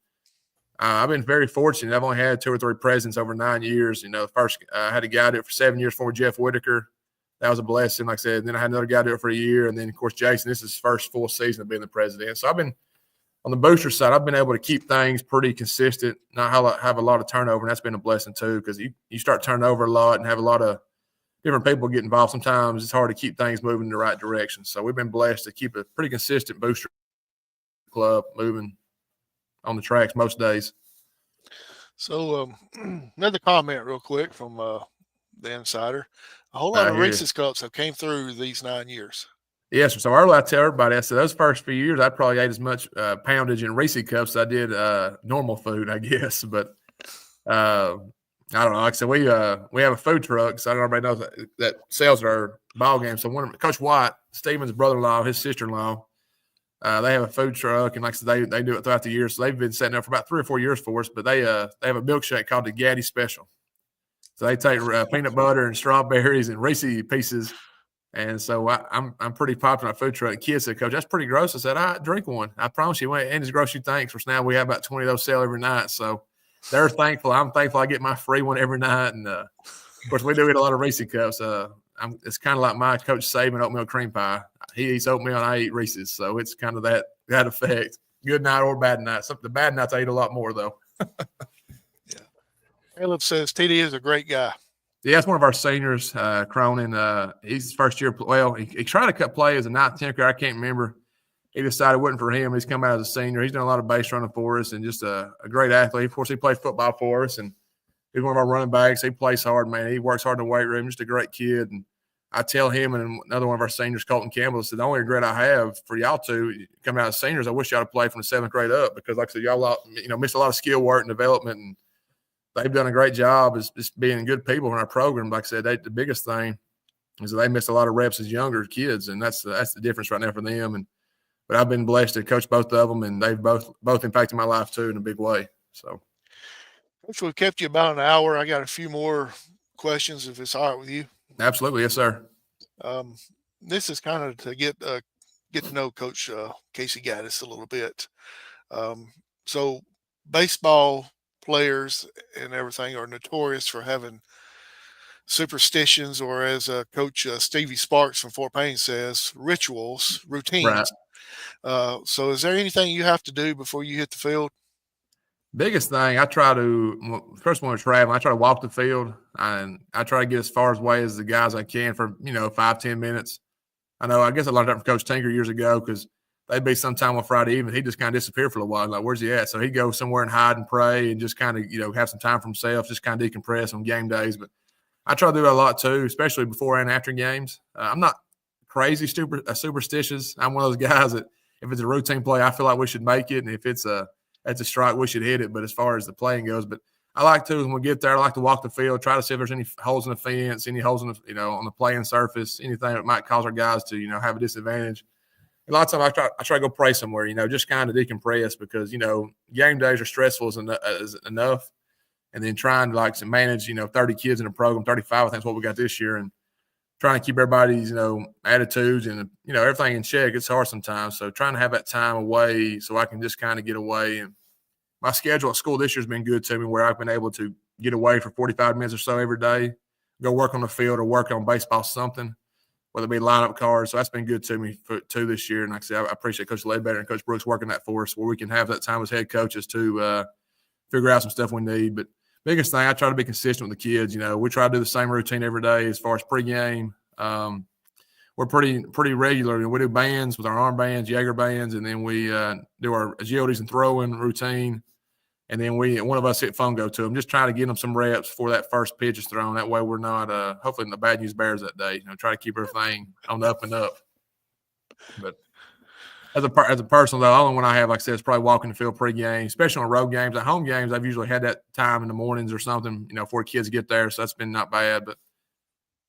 S3: I've been very fortunate. I've only had 2 or 3 presidents over 9 years. You know, first I had a guy do it for 7 years for Jeff Whitaker. that was a blessing. Like I said, and then I had another guy do it for a year. And then, of course, Jason, this is his first full season of being the president. So I've been on the booster side, I've been able to keep things pretty consistent, not have a lot of turnover. And that's been a blessing too, because you start turning over a lot and have a lot of different people get involved. Sometimes it's hard to keep things moving in the right direction. So we've been blessed to keep a pretty consistent booster club moving on the tracks most days.
S1: So another comment real quick from the insider. A whole lot of Reese's Cups have came through these 9 years.
S3: Yes, sir. So earlier I tell everybody, I said those first few years I probably ate as much poundage in Reese's Cups as I did normal food, I guess. But I don't know. Like I said, we have a food truck, so I don't know if everybody knows that sells our ball game. So Coach White, Steven's brother-in-law, his sister-in-law, they have a food truck, and like I said, they do it throughout the year. So they've been setting up for about 3 or 4 years for us. But they have a milkshake called the Gaddis Special. So they take peanut butter and strawberries and Reese's Pieces. And so I'm pretty popular at food truck. The kids said, Coach, that's pretty gross. I said, I drink one. I promise you, and as gross you think. For now, we have about 20 of those sell every night. So they're thankful. I'm thankful I get my free one every night. And of course, we do eat a lot of Reese's Cups. It's kind of like my Coach Saban oatmeal cream pie. He eats oatmeal and I eat Reese's. So it's kind of that effect. Good night or bad night. The bad nights I eat a lot more though.
S1: Yeah. Caleb says TD is a great guy.
S3: Yeah, that's one of our seniors, Cronin. He's his first year. Well, he tried to cut play as a 9th, 10th grader. I can't remember. He decided it wasn't for him. He's come out as a senior. He's done a lot of base running for us and just a great athlete. Of course, he played football for us, and he's one of our running backs. He plays hard, man. He works hard in the weight room. Just a great kid. And I tell him and another one of our seniors, Colton Campbell, said, the only regret I have for y'all two coming out as seniors, I wish y'all had played from the 7th grade up because, like I said, y'all missed a lot of skill work and development, and they've done a great job as being good people in our program. Like I said, the biggest thing is that they missed a lot of reps as younger kids, and that's the difference right now for them. But I've been blessed to coach both of them, and they've both impacted my life too in a big way. So,
S1: Coach, we've kept you about an hour. I got a few more questions if it's all right with you.
S3: Absolutely, yes, sir.
S1: This is kind of to get to know Coach Casey Gaddis a little bit. So baseball players and everything are notorious for having superstitions, or as Coach Stevie Sparks from Fort Payne says, rituals, routines.
S3: Right.
S1: So is there anything you have to do before you hit the field?
S3: Biggest thing, I try to, first when we're traveling, I try to walk the field, and I try to get as far away as the guys I can for, 5-10 minutes. I guess I learned that from Coach Tinker years ago because they'd be sometime on Friday evening. He'd just kind of disappear for a while. Like, where's he at? So he'd go somewhere and hide and pray and just kind of, have some time for himself, just kind of decompress on game days. But I try to do that a lot too, especially before and after games. I'm not crazy superstitious. I'm one of those guys that if it's a routine play, I feel like we should make it. And if it's a strike, we should hit it. But as far as the playing goes, but I like to, when we get there, I like to walk the field, try to see if there's any holes in the fence, any holes in the, on the playing surface, anything that might cause our guys to, have a disadvantage. A lot of times I try to go pray somewhere, just kind of decompress because, game days are stressful as enough. And then trying to manage, 30 kids in a program, 35, I think is what we got this year. And trying to keep everybody's, attitudes and, everything in check. It's hard sometimes. So trying to have that time away so I can just kind of get away. And my schedule at school this year has been good to me where I've been able to get away for 45 minutes or so every day, go work on the field or work on baseball, something, whether it be lineup cards. So that's been good to me too this year. And like I said, I appreciate Coach Ledbetter and Coach Brooks working that for us where we can have that time as head coaches to figure out some stuff we need. But biggest thing, I try to be consistent with the kids. We try to do the same routine every day as far as pregame. We're pretty regular. We do bands with our arm bands, Jaeger bands, and then we do our agilities and throwing routine. And then one of us hit fungo to them, just trying to get them some reps before that first pitch is thrown. That way we're not hopefully in the bad news bears that day. Try to keep everything on the up and up. But as a person, though, the only one I have, like I said, is probably walking the field pregame, especially on road games. At home games, I've usually had that time in the mornings or something, before kids get there. So that's been not bad.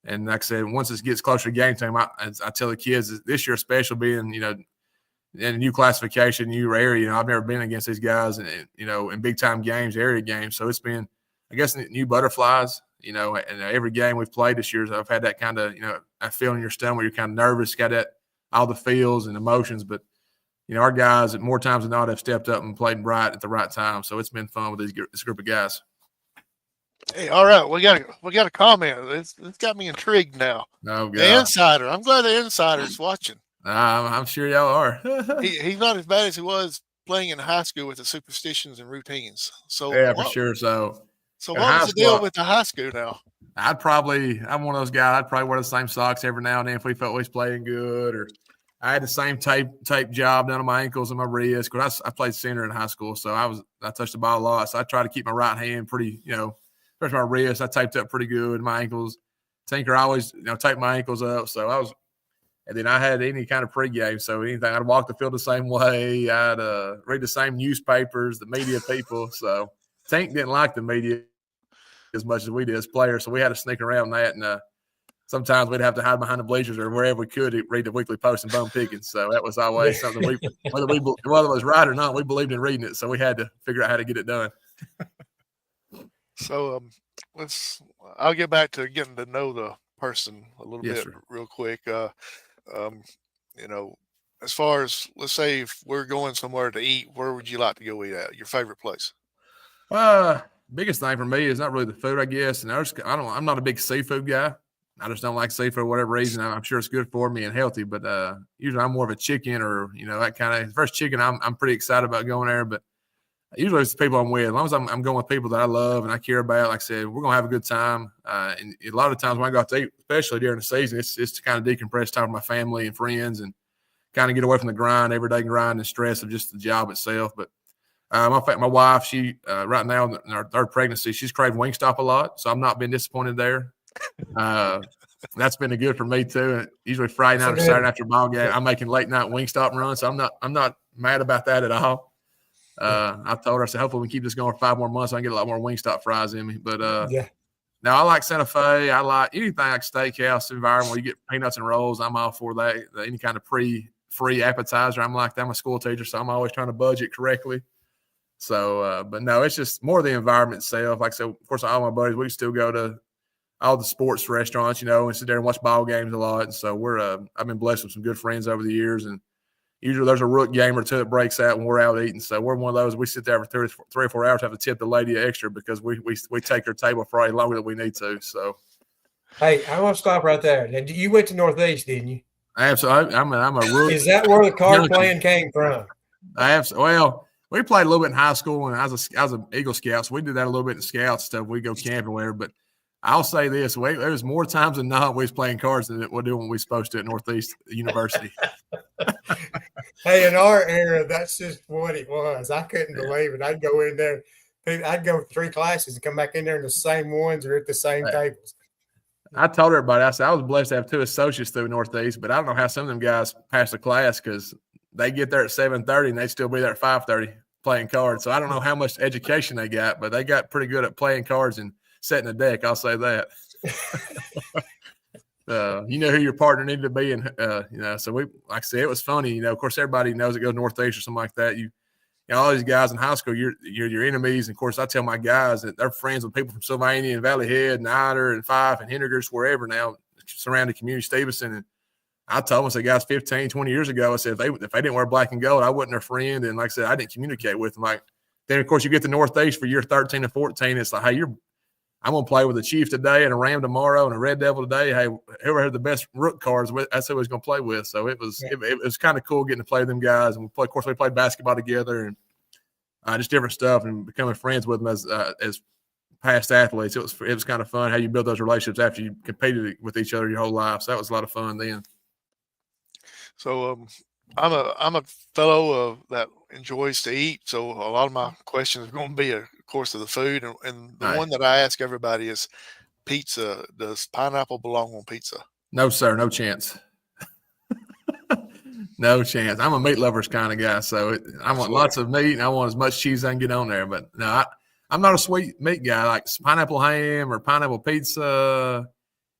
S3: And like I said, once it gets closer to game time, I tell the kids this year, especially being, in a new classification, new area, I've never been against these guys, and in big time games, area games. So it's been, I guess, new butterflies. And every game we've played this year, I've had that kind of, that feeling in your stomach where you're kind of nervous, got that all the feels and emotions. But our guys, more times than not, have stepped up and played right at the right time. So it's been fun with this group of guys.
S1: Hey, all right, we got a comment. It's got me intrigued now.
S3: Oh
S1: The
S3: God,
S1: insider. I'm glad the insider's watching.
S3: I'm sure y'all are.
S1: He's not as bad as he was playing in high school with the superstitions and routines.
S3: Yeah, for sure.
S1: So
S3: In
S1: what was
S3: high
S1: the deal
S3: school,
S1: with the high school now?
S3: I'm one of those guys. I'd probably wear the same socks every now and then if we felt we was playing good, or I had the same tape job down on my ankles and my wrists. Because I played center in high school, so I touched the ball a lot. So I tried to keep my right hand pretty, especially my wrist. I taped up pretty good. My ankles, Tinker always, taped my ankles up. So and then I had any kind of pregame. So anything, I'd walk the field the same way. I'd read the same newspapers, the media people. So Tank didn't like the media as much as we did as players. So we had to sneak around that. And sometimes we'd have to hide behind the bleachers or wherever we could to read the Weekly Post and bum pickings. So that was always something whether it was right or not, we believed in reading it. So we had to figure out how to get it done.
S1: So I'll get back to getting to know the person a little
S3: Yes,
S1: bit
S3: sir.
S1: real quick. As far as, let's say, if we're going somewhere to eat, where would you like to go eat at? Your favorite place?
S3: Biggest thing for me is not really the food, I guess. And I'm not a big seafood guy. I just don't like seafood for whatever reason. I'm sure it's good for me and healthy, but usually I'm more of a chicken or that kind of. First chicken, I'm pretty excited about going there, but usually it's the people I'm with. As long as I'm going with people that I love and I care about, like I said, we're gonna have a good time. And a lot of times when I go out to eat, especially during the season, it's to kind of decompress time with my family and friends and kind of get away from the everyday grind and stress of just the job itself. But my wife, she right now in our third pregnancy, she's craved Wingstop a lot, so I'm not been disappointed there. That's been a good for me too. And usually Friday night or Saturday after ball game, I'm making late night Wingstop runs, so I'm not mad about that at all. I told her, I said, hopefully we keep this going for 5 more months. So I can get a lot more Wingstop fries in me. But now I like Santa Fe. I like anything like steakhouse environment where you get peanuts and rolls. I'm all for that. Any kind of free appetizer. I'm like that. I'm a school teacher, so I'm always trying to budget correctly. So, but no, it's just more the environment itself. Like I said, of course, all my buddies, we still go to all the sports restaurants, and sit there and watch ball games a lot. And so I've been blessed with some good friends over the years, and usually there's a rook game or two that breaks out when we're out eating. So we're one of those. We sit there for 3 or 4 hours, have to tip the lady extra because we take her table for any longer than we need to. So,
S2: hey, I want to stop right there. Now, you went to Northeast, didn't you?
S3: Absolutely, I'm a rook.
S2: Is that where the card playing came from?
S3: Well, we played a little bit in high school, and I was an Eagle Scout, so we did that a little bit in Scout stuff. We go camping, whatever. But I'll say this: there was more times than not we was playing cards than we're doing what we supposed to at Northeast University.
S2: Hey, in our era, that's just what it was. I couldn't believe it. I'd go in there, I'd go 3 classes and come back in there, and the same ones are at the same tables.
S3: I told everybody, I said I was blessed to have 2 associates through Northeast, but I don't know how some of them guys pass the class because they get there at 7:30 and they still be there at 5:30 playing cards. So I don't know how much education they got, but they got pretty good at playing cards and setting a deck. I'll say that. You know who your partner needed to be, and so we, like I said, it was funny. Of course, everybody knows it goes Northeast or something like that. All these guys in high school, you're your enemies. And of course, I tell my guys that they're friends with people from Sylvania and Valley Head and Ider and Fife and Henniger's, wherever now, surrounding community, Stevenson. And I told them, I said, guys, 15, 20 years ago, I said, if they didn't wear black and gold, I wasn't their friend. And like I said, I didn't communicate with them. Then, of course, you get to Northeast for year 13 and 14. It's like, hey, I'm going to play with a Chief today and a Ram tomorrow and a Red Devil today. Hey, whoever had the best rook cards, that's who I was going to play with. So it was kind of cool getting to play with them guys. And of course, we played basketball together and just different stuff and becoming friends with them as past athletes. It was kind of fun how you build those relationships after you competed with each other your whole life. So that was a lot of fun then.
S1: So I'm a fellow that enjoys to eat. So a lot of my questions are going to be, of course, of the food. And the one that I ask everybody is pizza. Does pineapple belong on pizza?
S3: No, sir. No chance. No chance. I'm a meat lovers kind of guy. So I want lots of meat and I want as much cheese as I can get on there. But no, I'm not a sweet meat guy. Like pineapple ham or pineapple pizza,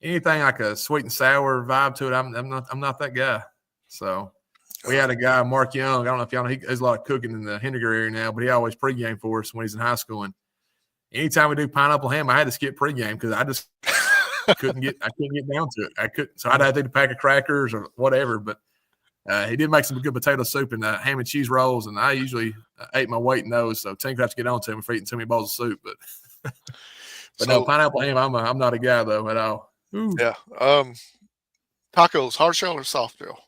S3: anything like a sweet and sour vibe to it. I'm not that guy. So we had a guy, Mark Young. I don't know if y'all know, he does a lot of cooking in the Henniger area now, but he always pregame for us when he's in high school. And anytime we do pineapple ham, I had to skip pregame because I just couldn't get down to it. So I'd have to eat a pack of crackers or whatever. But he did make some good potato soup and ham and cheese rolls, and I usually ate my weight in those. So Tinker has to get on to him for eating too many bowls of soup. But But no,
S1: So
S3: pineapple ham, I'm not a guy though at all. Ooh.
S1: yeah, tacos, hard shell or soft shell?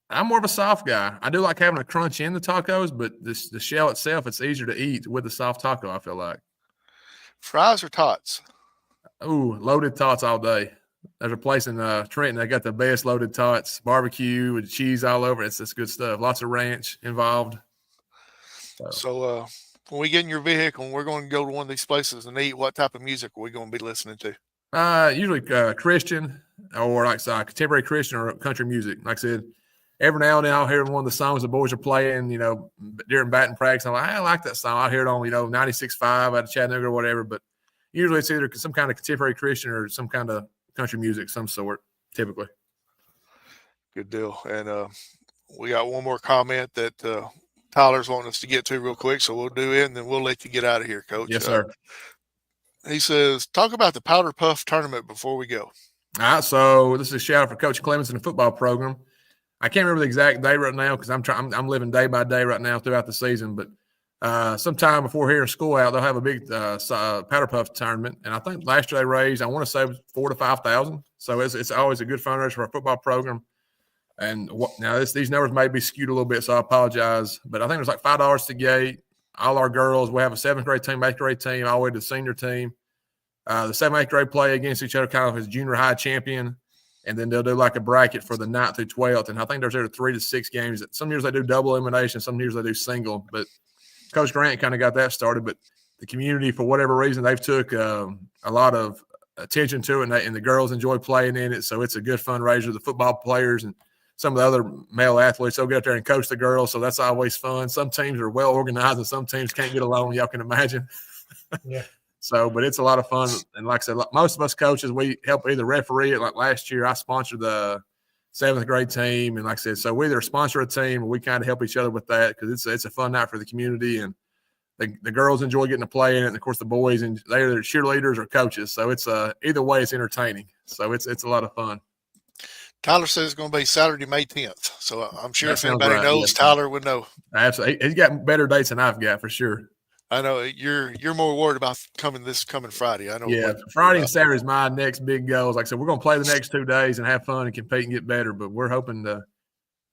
S3: I'm more of a soft guy. I do like having a crunch in the tacos, but the shell itself, it's easier to eat with the soft taco, I feel like.
S1: Fries or tots?
S3: Ooh, loaded tots all day. There's a place in Trenton that got the best loaded tots, barbecue with cheese all over. It's good stuff. Lots of ranch involved.
S1: So when we get in your vehicle and we're going to go to one of these places and eat, what type of music are we going to be listening to?
S3: Usually Christian or like contemporary Christian or country music. Like I said, every now and then I'll hear one of the songs the boys are playing, during batting practice. I'm like, I like that song. I'll hear it on, 96.5 out of Chattanooga or whatever. But usually it's either some kind of contemporary Christian or some kind of country music, some sort, typically.
S1: Good deal. And we got one more comment that Tyler's wanting us to get to real quick, so we'll do it, and then we'll let you get out of here, Coach.
S3: Yes, sir.
S1: He says, talk about the Powder Puff tournament before we go.
S3: All right, so this is a shout out for Coach Clemens in the football program. I can't remember the exact day right now because I'm living day by day right now throughout the season. But sometime before here in school out, they'll have a big Powder Puff tournament, and I think last year they raised, I want to say, $4,000 to $5,000. So it's always a good fundraiser for our football program. And now these numbers may be skewed a little bit, so I apologize. But I think there's like $5 to gate. All our girls, we have a 7th grade team, 8th grade team, all the way to the senior team. The 7th, 8th grade play against each other kind of as junior high champion. And then they'll do like a bracket for the 9th through 12th. And I think there's 3 to 6 games. Some years they do double elimination. Some years they do single. But Coach Grant kind of got that started. But the community, for whatever reason, they've took a lot of attention to it. And the girls enjoy playing in it. So it's a good fundraiser. The football players and some of the other male athletes, they'll get up there and coach the girls. So that's always fun. Some teams are well organized and some teams can't get along. Y'all can imagine.
S2: Yeah.
S3: So, but it's a lot of fun. And like I said, most of us coaches, we help either referee it. Like last year, I sponsored the 7th grade team. And like I said, so we either sponsor a team or we kind of help each other with that because it's a fun night for the community. And the girls enjoy getting to play in it. And of course, the boys, and they're either cheerleaders or coaches. So it's either way, it's entertaining. So it's a lot of fun.
S1: Tyler says it's going to be Saturday, May 10th. So I'm sure if anybody
S3: right.
S1: knows, Tyler would know.
S3: Absolutely. He's got better dates than I've got for sure.
S1: I know you're more worried about coming Friday. I know.
S3: Yeah, Friday and Saturday is my next big goals. Like I said, we're going to play the next 2 days and have fun and compete and get better. But we're hoping to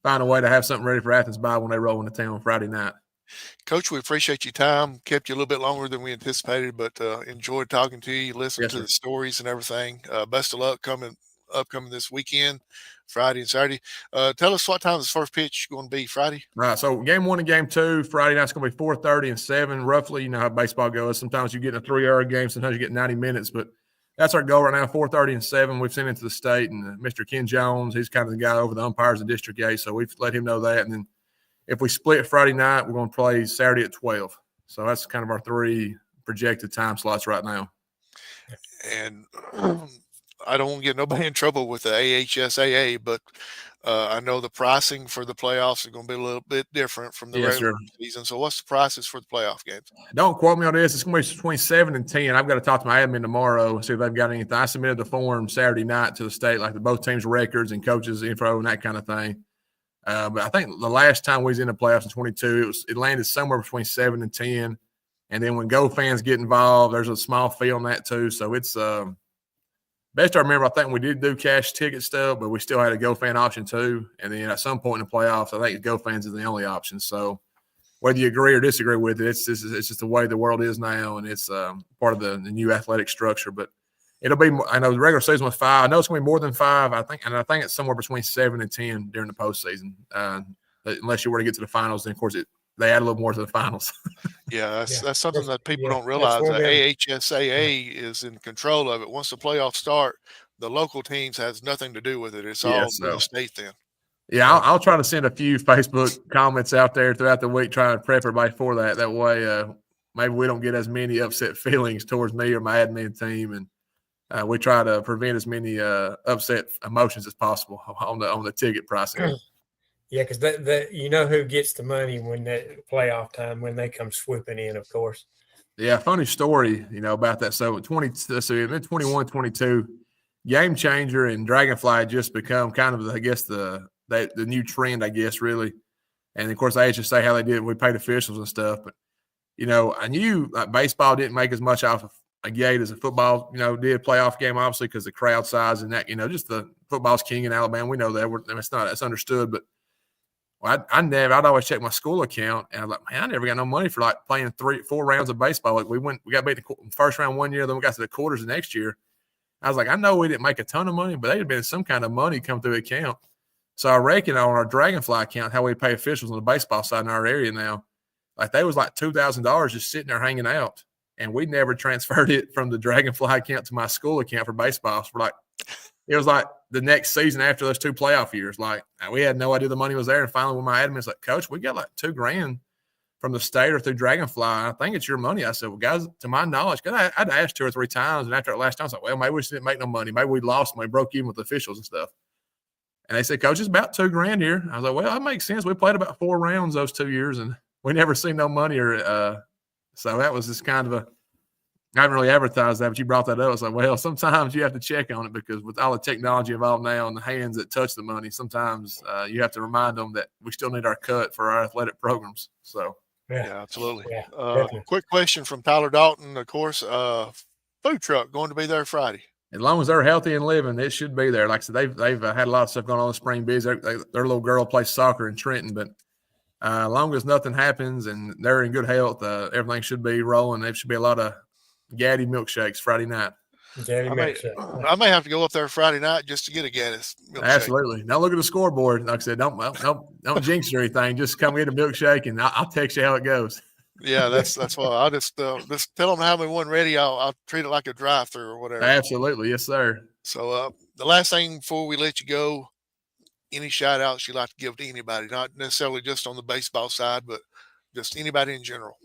S3: find a way to have something ready for Athens by when they roll into town Friday night.
S1: Coach, we appreciate your time. Kept you a little bit longer than we anticipated, but enjoyed talking to you, listening to the stories and everything. Best of luck upcoming this weekend, Friday and Saturday. Tell us what time this first pitch is going to be Friday.
S3: Right. So game 1 and game 2, Friday night's going to be 4:30 and 7, roughly. You know how baseball goes. Sometimes you get a 3-hour game. Sometimes you get 90 minutes. But that's our goal right now, 4:30 and 7. We've sent it to the state. And Mr. Ken Jones, he's kind of the guy over the umpires in District A. So we've let him know that. And then if we split Friday night, we're going to play Saturday at 12. So that's kind of our 3 projected time slots right now.
S1: And I don't want to get nobody in trouble with the AHSAA, but I know the pricing for the playoffs is going to be a little bit different from the regular season. So what's the prices for the playoff games?
S3: Don't quote me on this. It's going to be between 7 and 10. I've got to talk to my admin tomorrow, see if they've got anything. I submitted the form Saturday night to the state, like both teams' records and coaches' info and that kind of thing. But I think the last time we was in the playoffs in 22, it landed somewhere between 7 and 10. And then when Go fans get involved, there's a small fee on that too. So it's best I remember, I think we did do cash ticket stuff, but we still had a Go fan option too. And then at some point in the playoffs, I think Go fans is the only option. So whether you agree or disagree with it, it's just the way the world is now, and it's part of the new athletic structure. But it'll be, I know the regular season was 5. I know it's going to be more than 5. I think it's somewhere between 7 and 10 during the postseason. Unless you were to get to the finals, then of course they add a little more to the finals.
S1: Yeah, that's something that people don't realize. That AHSAA is in control of it. Once the playoffs start, the local teams has nothing to do with it. It's all the state then.
S3: Yeah, I'll try to send a few Facebook comments out there throughout the week, trying to prep everybody for that. That way, maybe we don't get as many upset feelings towards me or my admin team, and we try to prevent as many upset emotions as possible on the ticket pricing.
S2: Yeah, because that you know who gets the money when that playoff time, when they come swooping in, of course.
S3: Yeah, funny story, about that. So 21, 22, Game Changer and Dragonfly had just become kind of, I guess, the new trend, I guess, really. And of course, I just say how they did. We paid officials and stuff, but I knew like baseball didn't make as much off of a gate as a football, did playoff game, obviously, because the crowd size and that, just the football's king in Alabama. We know that. It's understood. But I'd always check my school account, and I'm like, man, I never got no money for like playing 3-4 rounds of baseball. Like we got beat in the first round one year, then we got to the quarters the next year. I was like, I know we didn't make a ton of money, but there had been some kind of money come through the account. So I reckon on our Dragonfly account, how we pay officials on the baseball side in our area now, like they was like $2,000 just sitting there hanging out. And we never transferred it from the Dragonfly account to my school account for baseball. So it was like the next season after those 2 playoff years. Like we had no idea the money was there. And finally, when my admin's like, Coach, we got like $2,000 from the state or through Dragonfly. I think it's your money. I said, well, guys, to my knowledge, because I'd asked 2 or 3 times. And after that last time, I was like, well, maybe we just didn't make no money. Maybe we lost money, broke even with the officials and stuff. And they said, Coach, it's about $2,000 here. I was like, well, that makes sense. We played about 4 rounds those 2 years, and we never seen no money. So that was just kind of I haven't really advertised that, but you brought that up. I was like, well, sometimes you have to check on it because with all the technology involved now and the hands that touch the money, sometimes you have to remind them that we still need our cut for our athletic programs. So,
S1: yeah, absolutely.
S2: Yeah,
S1: quick question from Tyler Dalton, of course. Food truck going to be there Friday.
S3: As long as they're healthy and living, it should be there. Like I said, they've had a lot of stuff going on in spring biz. Their little girl plays soccer in Trenton, but as long as nothing happens and they're in good health, everything should be rolling. There should be a lot of Gaddis milkshakes Friday night.
S1: I may have to go up there Friday night just to get a Gaddis milkshake.
S3: Absolutely. Now look at the scoreboard. Like I said, don't jinx or anything. Just come get a milkshake, and I'll text you how it goes.
S1: Yeah, that's why I'll just tell them to have me one ready. I'll treat it like a drive-through or whatever.
S3: Absolutely, yes, sir.
S1: So the last thing before we let you go, any shout outs you'd like to give to anybody, not necessarily just on the baseball side, but just anybody in general.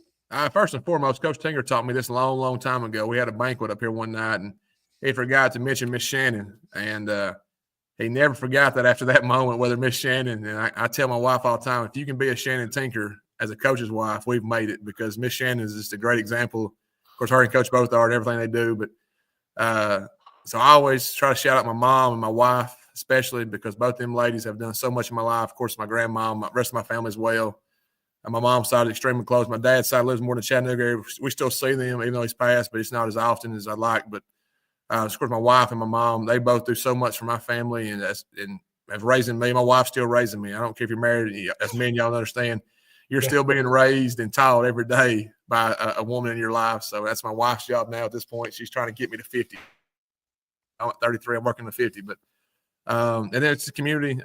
S3: First and foremost, Coach Tinger taught me this a long, long time ago. We had a banquet up here one night, and he forgot to mention Miss Shannon. And he never forgot that after that moment, whether Miss Shannon, and I tell my wife all the time, if you can be a Shannon Tinker as a coach's wife, we've made it, because Miss Shannon is just a great example. Of course, her and Coach both are and everything they do. But so I always try to shout out my mom and my wife, especially because both them ladies have done so much in my life. Of course, my grandma, the rest of my family as well. And my mom's side is extremely close. My dad's side lives more than Chattanooga. We still see them, even though he's passed, but it's not as often as I'd like. But of course, my wife and my mom, they both do so much for my family and have raising me. My wife's still raising me. I don't care if you're married. As men, y'all understand, you're still being raised and taught every day by a woman in your life. So that's my wife's job now at this point. She's trying to get me to 50. I'm at 33. I'm working to 50. But and then it's the community.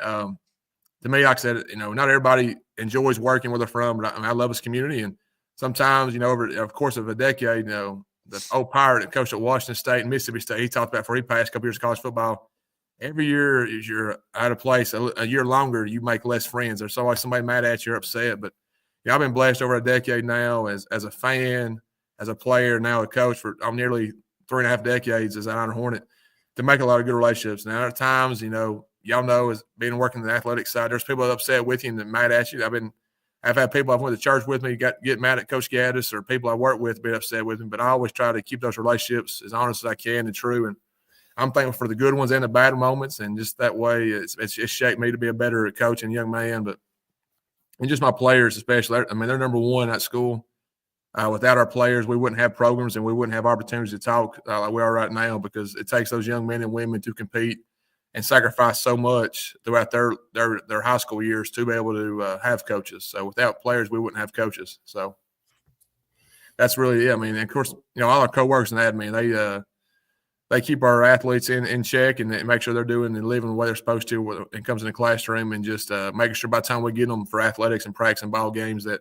S3: To me, like I said, not everybody enjoys working where they're from, but I love this community. And sometimes, over the course of a decade, the old Pirate that coached at Washington State and Mississippi State, he talked about before he passed a couple years of college football. Every year, as you're out of place, a year longer, you make less friends. There's always somebody mad at you or upset. But I've been blessed over a decade now as a fan, as a player, now a coach for nearly 3.5 decades as an Iron Hornet, to make a lot of good relationships. Now, at times, y'all know, as being working the athletic side, there's people that upset with you and that mad at you. I've had people I've went to church with me get mad at Coach Gaddis, or people I work with be upset with me. But I always try to keep those relationships as honest as I can and true. And I'm thankful for the good ones and the bad moments. And just that way, it's shaped me to be a better coach and young man. But and just my players, especially. They're number one at school. Without our players, we wouldn't have programs and we wouldn't have opportunities to talk like we are right now, because it takes those young men and women to compete and sacrifice so much throughout their high school years to be able to have coaches. So without players, we wouldn't have coaches. So that's really it. Of course, all our coworkers and admin, they keep our athletes in check and make sure they're doing and living the way they're supposed to when it comes in the classroom, and just making sure by the time we get them for athletics and practice and ball games that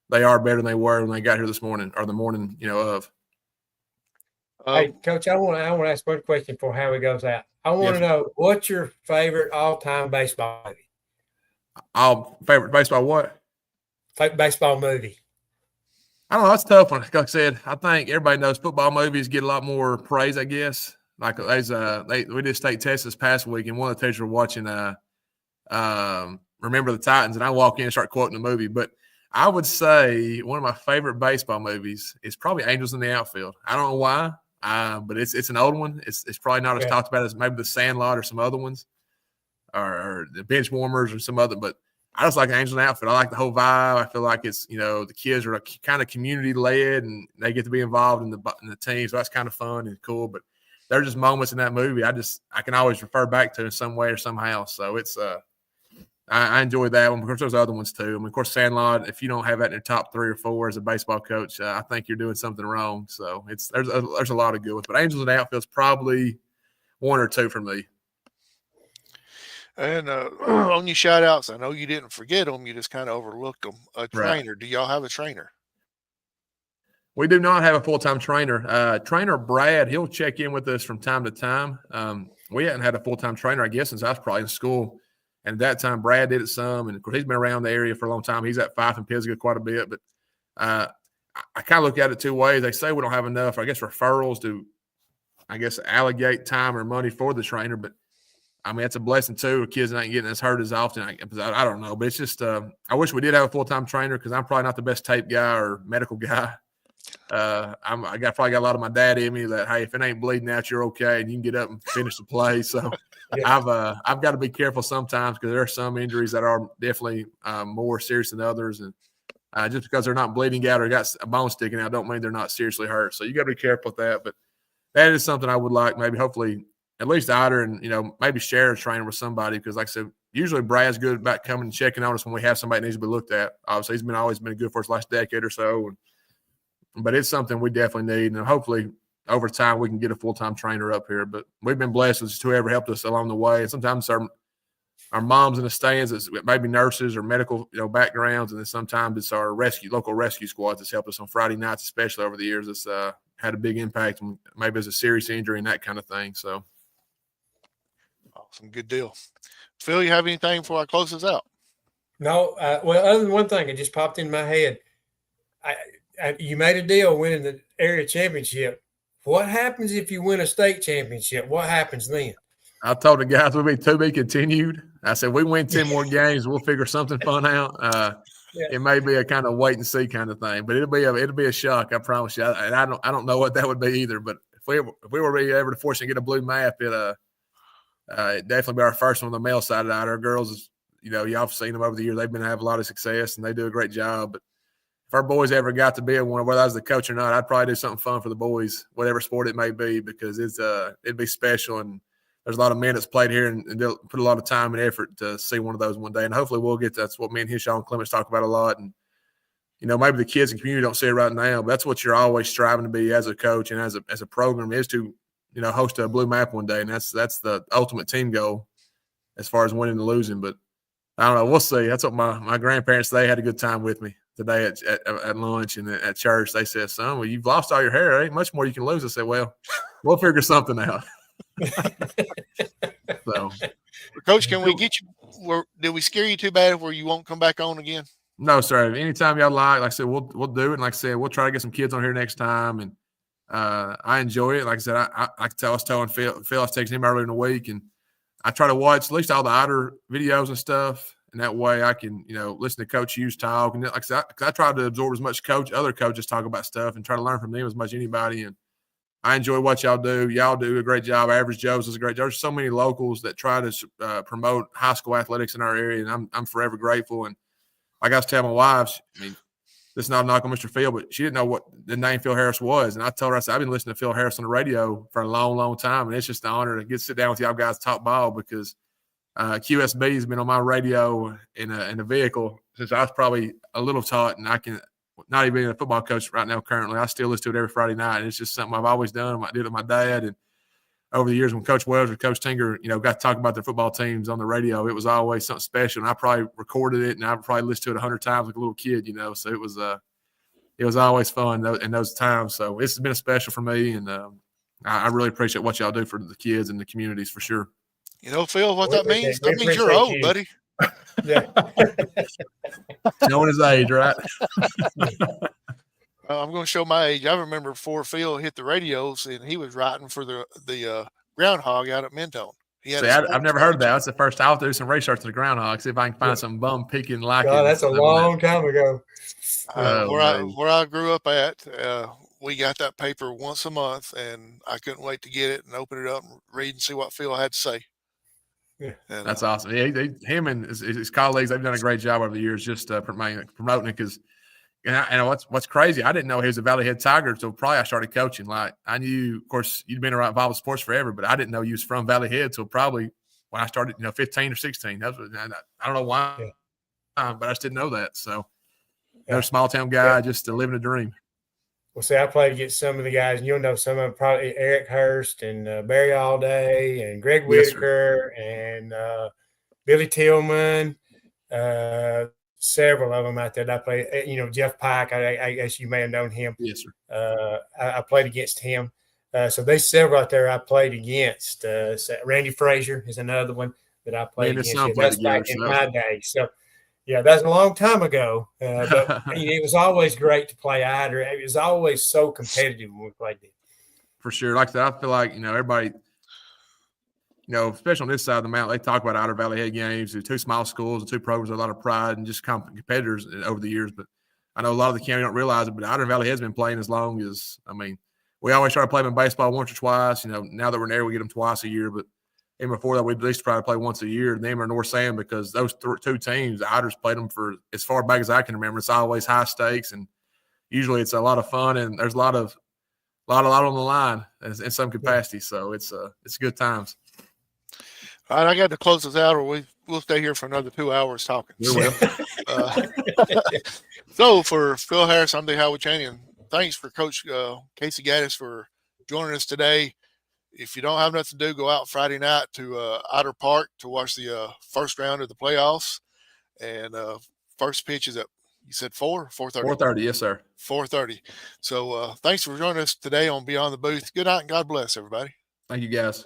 S3: they are better than they were when they got here this morning or the morning, of.
S2: Hey, Coach, I want to ask one question before Howie goes out. I want to know, what's your favorite all-time baseball movie?
S3: Favorite baseball what?
S2: Baseball movie.
S3: I don't know. That's a tough one. Like I said, I think everybody knows football movies get a lot more praise, I guess. Like we did state test this past week, and one of the teachers were watching Remember the Titans, and I walk in and start quoting the movie. But I would say one of my favorite baseball movies is probably Angels in the Outfield. I don't know why, but it's an old one. It's probably not as talked about as maybe The Sandlot or some other ones, or The Bench Warmers or some other. But I just like Angels and Outfit. I like the whole vibe. I feel like it's, the kids are kind of community led and they get to be involved in the team. So that's kind of fun and cool. But there are just moments in that movie I can always refer back to in some way or somehow. So it's I enjoy that one. Of course, there's other ones too. I mean, of course, Sandlot. If you don't have that in your top 3 or 4 as a baseball coach, I think you're doing something wrong. So there's a lot of good ones. But Angels and Outfield's probably 1 or 2 for me.
S1: And on your shout outs, I know you didn't forget them. You just kind of overlooked them. A trainer. Right. Do y'all have a trainer?
S3: We do not have a full-time trainer. Trainer Brad, he'll check in with us from time to time. We hadn't had a full-time trainer, I guess, since I was probably in school. And at that time, Brad did it some. And, of course, he's been around the area for a long time. He's at Fife and Pisgah quite a bit. But I kind of look at it 2 ways. They say we don't have enough, I guess, referrals to, allocate time or money for the trainer. But, I mean, it's a blessing, too. Kids ain't getting as hurt as often. I don't know. But it's just I wish we did have a full-time trainer because I'm probably not the best tape guy or medical guy. I probably got a lot of my dad in me that, hey, if it ain't bleeding out, you're okay, and you can get up and finish the play. So yeah. I've got to be careful sometimes because there are some injuries that are definitely more serious than others, and just because they're not bleeding out or got a bone sticking out, don't mean they're not seriously hurt. So you got to be careful with that. But that is something I would like, maybe hopefully at least Ider and maybe share a trainer with somebody because, like I said, usually Brad's good about coming and checking on us when we have somebody that needs to be looked at. Obviously, he's always been good for us last decade or so. But it's something we definitely need, and hopefully over time we can get a full-time trainer up here. But we've been blessed with whoever helped us along the way. And sometimes our moms in the stands, it's maybe nurses or medical backgrounds, and then sometimes it's our local rescue squads that's helped us on Friday nights, especially over the years. It's had a big impact, maybe as a serious injury and that kind of thing. So,
S1: awesome, good deal. Phil, you have anything before I close this out?
S2: No. Well, other than one thing, it just popped in my head. You made a deal winning the area championship. What happens if you win a state championship? What happens then?
S3: I told the guys we'll be to be continued. I said, we win 10 more games, we'll figure something fun out. It may be a kind of wait and see kind of thing, but it'll be a shock. I promise you. And I don't know what that would be either, but if we were ever to fortunately get a blue map, it'd definitely be our first one on the male side of that. Our girls, y'all have seen them over the years. They've been having a lot of success and they do a great job, but if our boys ever got to be at one, whether I was the coach or not, I'd probably do something fun for the boys, whatever sport it may be, because it'd be special. And there's a lot of men that's played here and they'll put a lot of time and effort to see one of those one day. And hopefully we'll get that's what me and Hishaw and Clements talk about a lot. And, maybe the kids in the community don't see it right now, but that's what you're always striving to be as a coach and as a program is to, host a blue map one day. And that's the ultimate team goal as far as winning and losing. But I don't know. We'll see. That's what my grandparents, they had a good time with me today at lunch and at church. They said, son, well, you've lost all your hair. There ain't much more you can lose. I said, well, we'll figure something out. So,
S1: Coach, can we get you? Did we scare you too bad where you won't come back on again?
S3: No, sir. Anytime y'all like I said, we'll do it. And like I said, we'll try to get some kids on here next time. And I enjoy it. Like I said, I was telling Phil, I was texting him earlier in the week, and I try to watch at least all the Ider videos and stuff. And that way I can, listen to Coach Hughes talk. And like I said, I try to absorb as much other coaches talk about stuff and try to learn from them as much as anybody. And I enjoy what y'all do. Y'all do a great job. Average Joe's does a great job. There's so many locals that try to promote high school athletics in our area, and I'm forever grateful. And like I was telling my wife, this is not a knock on Mr. Phil, but she didn't know what the name Phil Harris was. And I told her, I said, I've been listening to Phil Harris on the radio for a long, long time. And it's just an honor to sit down with y'all guys talk ball because QSB has been on my radio in a vehicle since I was probably a little taught, and I can not even a football coach right now currently. I still listen to it every Friday night, and it's just something I've always done. I did it with my dad, and over the years when Coach Wells or Coach Tinger, got to talk about their football teams on the radio, it was always something special. And I probably recorded it, and I probably listened to it 100 times like a little kid, So it was always fun in those times. So it's been special for me, and I really appreciate what y'all do for the kids and the communities for sure.
S1: Phil, what that means? That means you're old, buddy.
S2: Yeah.
S3: Knowing his age, right?
S1: I'm going to show my age. I remember before Phil hit the radios, and he was writing for the groundhog out at Mentone.
S3: I've never heard of that. That's the first time. I'll do some research to the groundhog, see if I can find some bum peeking like it.
S2: That's a long time ago.
S1: Where I grew up at, we got that paper once a month, and I couldn't wait to get it and open it up and read and see what Phil had to say. And,
S3: That's awesome. Yeah, him and his colleagues, they've done a great job over the years just promoting it because and what's crazy, I didn't know he was a Valley Head Tiger until probably I started coaching. Like I knew, of course, you'd been around involved with sports forever, but I didn't know you was from Valley Head until probably when I started, 15 or 16. That was, I don't know why,
S2: Yeah.
S3: but I just didn't know that. So
S2: Yeah.
S3: small town guy, just living a dream.
S2: Well, see, I played against some of the guys, and you'll know some of them, probably Eric Hurst and Barry Allday and Greg Whitaker and Billy Tillman, several of them out there that I played. Jeff Pike, I guess you may have known him.
S3: Yes, sir.
S2: I played against him. So there's several out there I played against. Randy Frazier is another one that I played against. That's back in my day. So, yeah, that's a long time ago. But it was always great to play Ider. It was always so competitive when we played it.
S3: For sure. Like that, I feel like, everybody, especially on this side of the mountain, they talk about Ider Valley Head games. They're two small schools, the two programs, a lot of pride and just competitors over the years. But I know a lot of the county don't realize it, but Ider Valley Head's been playing as long as, we always try to play them in baseball once or twice. Now that we're there, we get them twice a year. But even before that, we at least try to play once a year. Them or North Sam, because those two teams, Ider's played them for as far back as I can remember. It's always high stakes, and usually it's a lot of fun, and there's a lot on the line in some capacity. So it's good times.
S1: All right, I got to close this out, or we'll stay here for another 2 hours talking. So for Phil Harris, I'm the Howard Chaney. Thanks for Coach Casey Gaddis for joining us today. If you don't have nothing to do, go out Friday night to Ider Park to watch the first round of the playoffs. And first pitch is at, you said 4:30?
S3: 4:30, yes, sir.
S1: 4:30. So thanks for joining us today on Beyond the Booth. Good night and God bless everybody.
S3: Thank you, guys.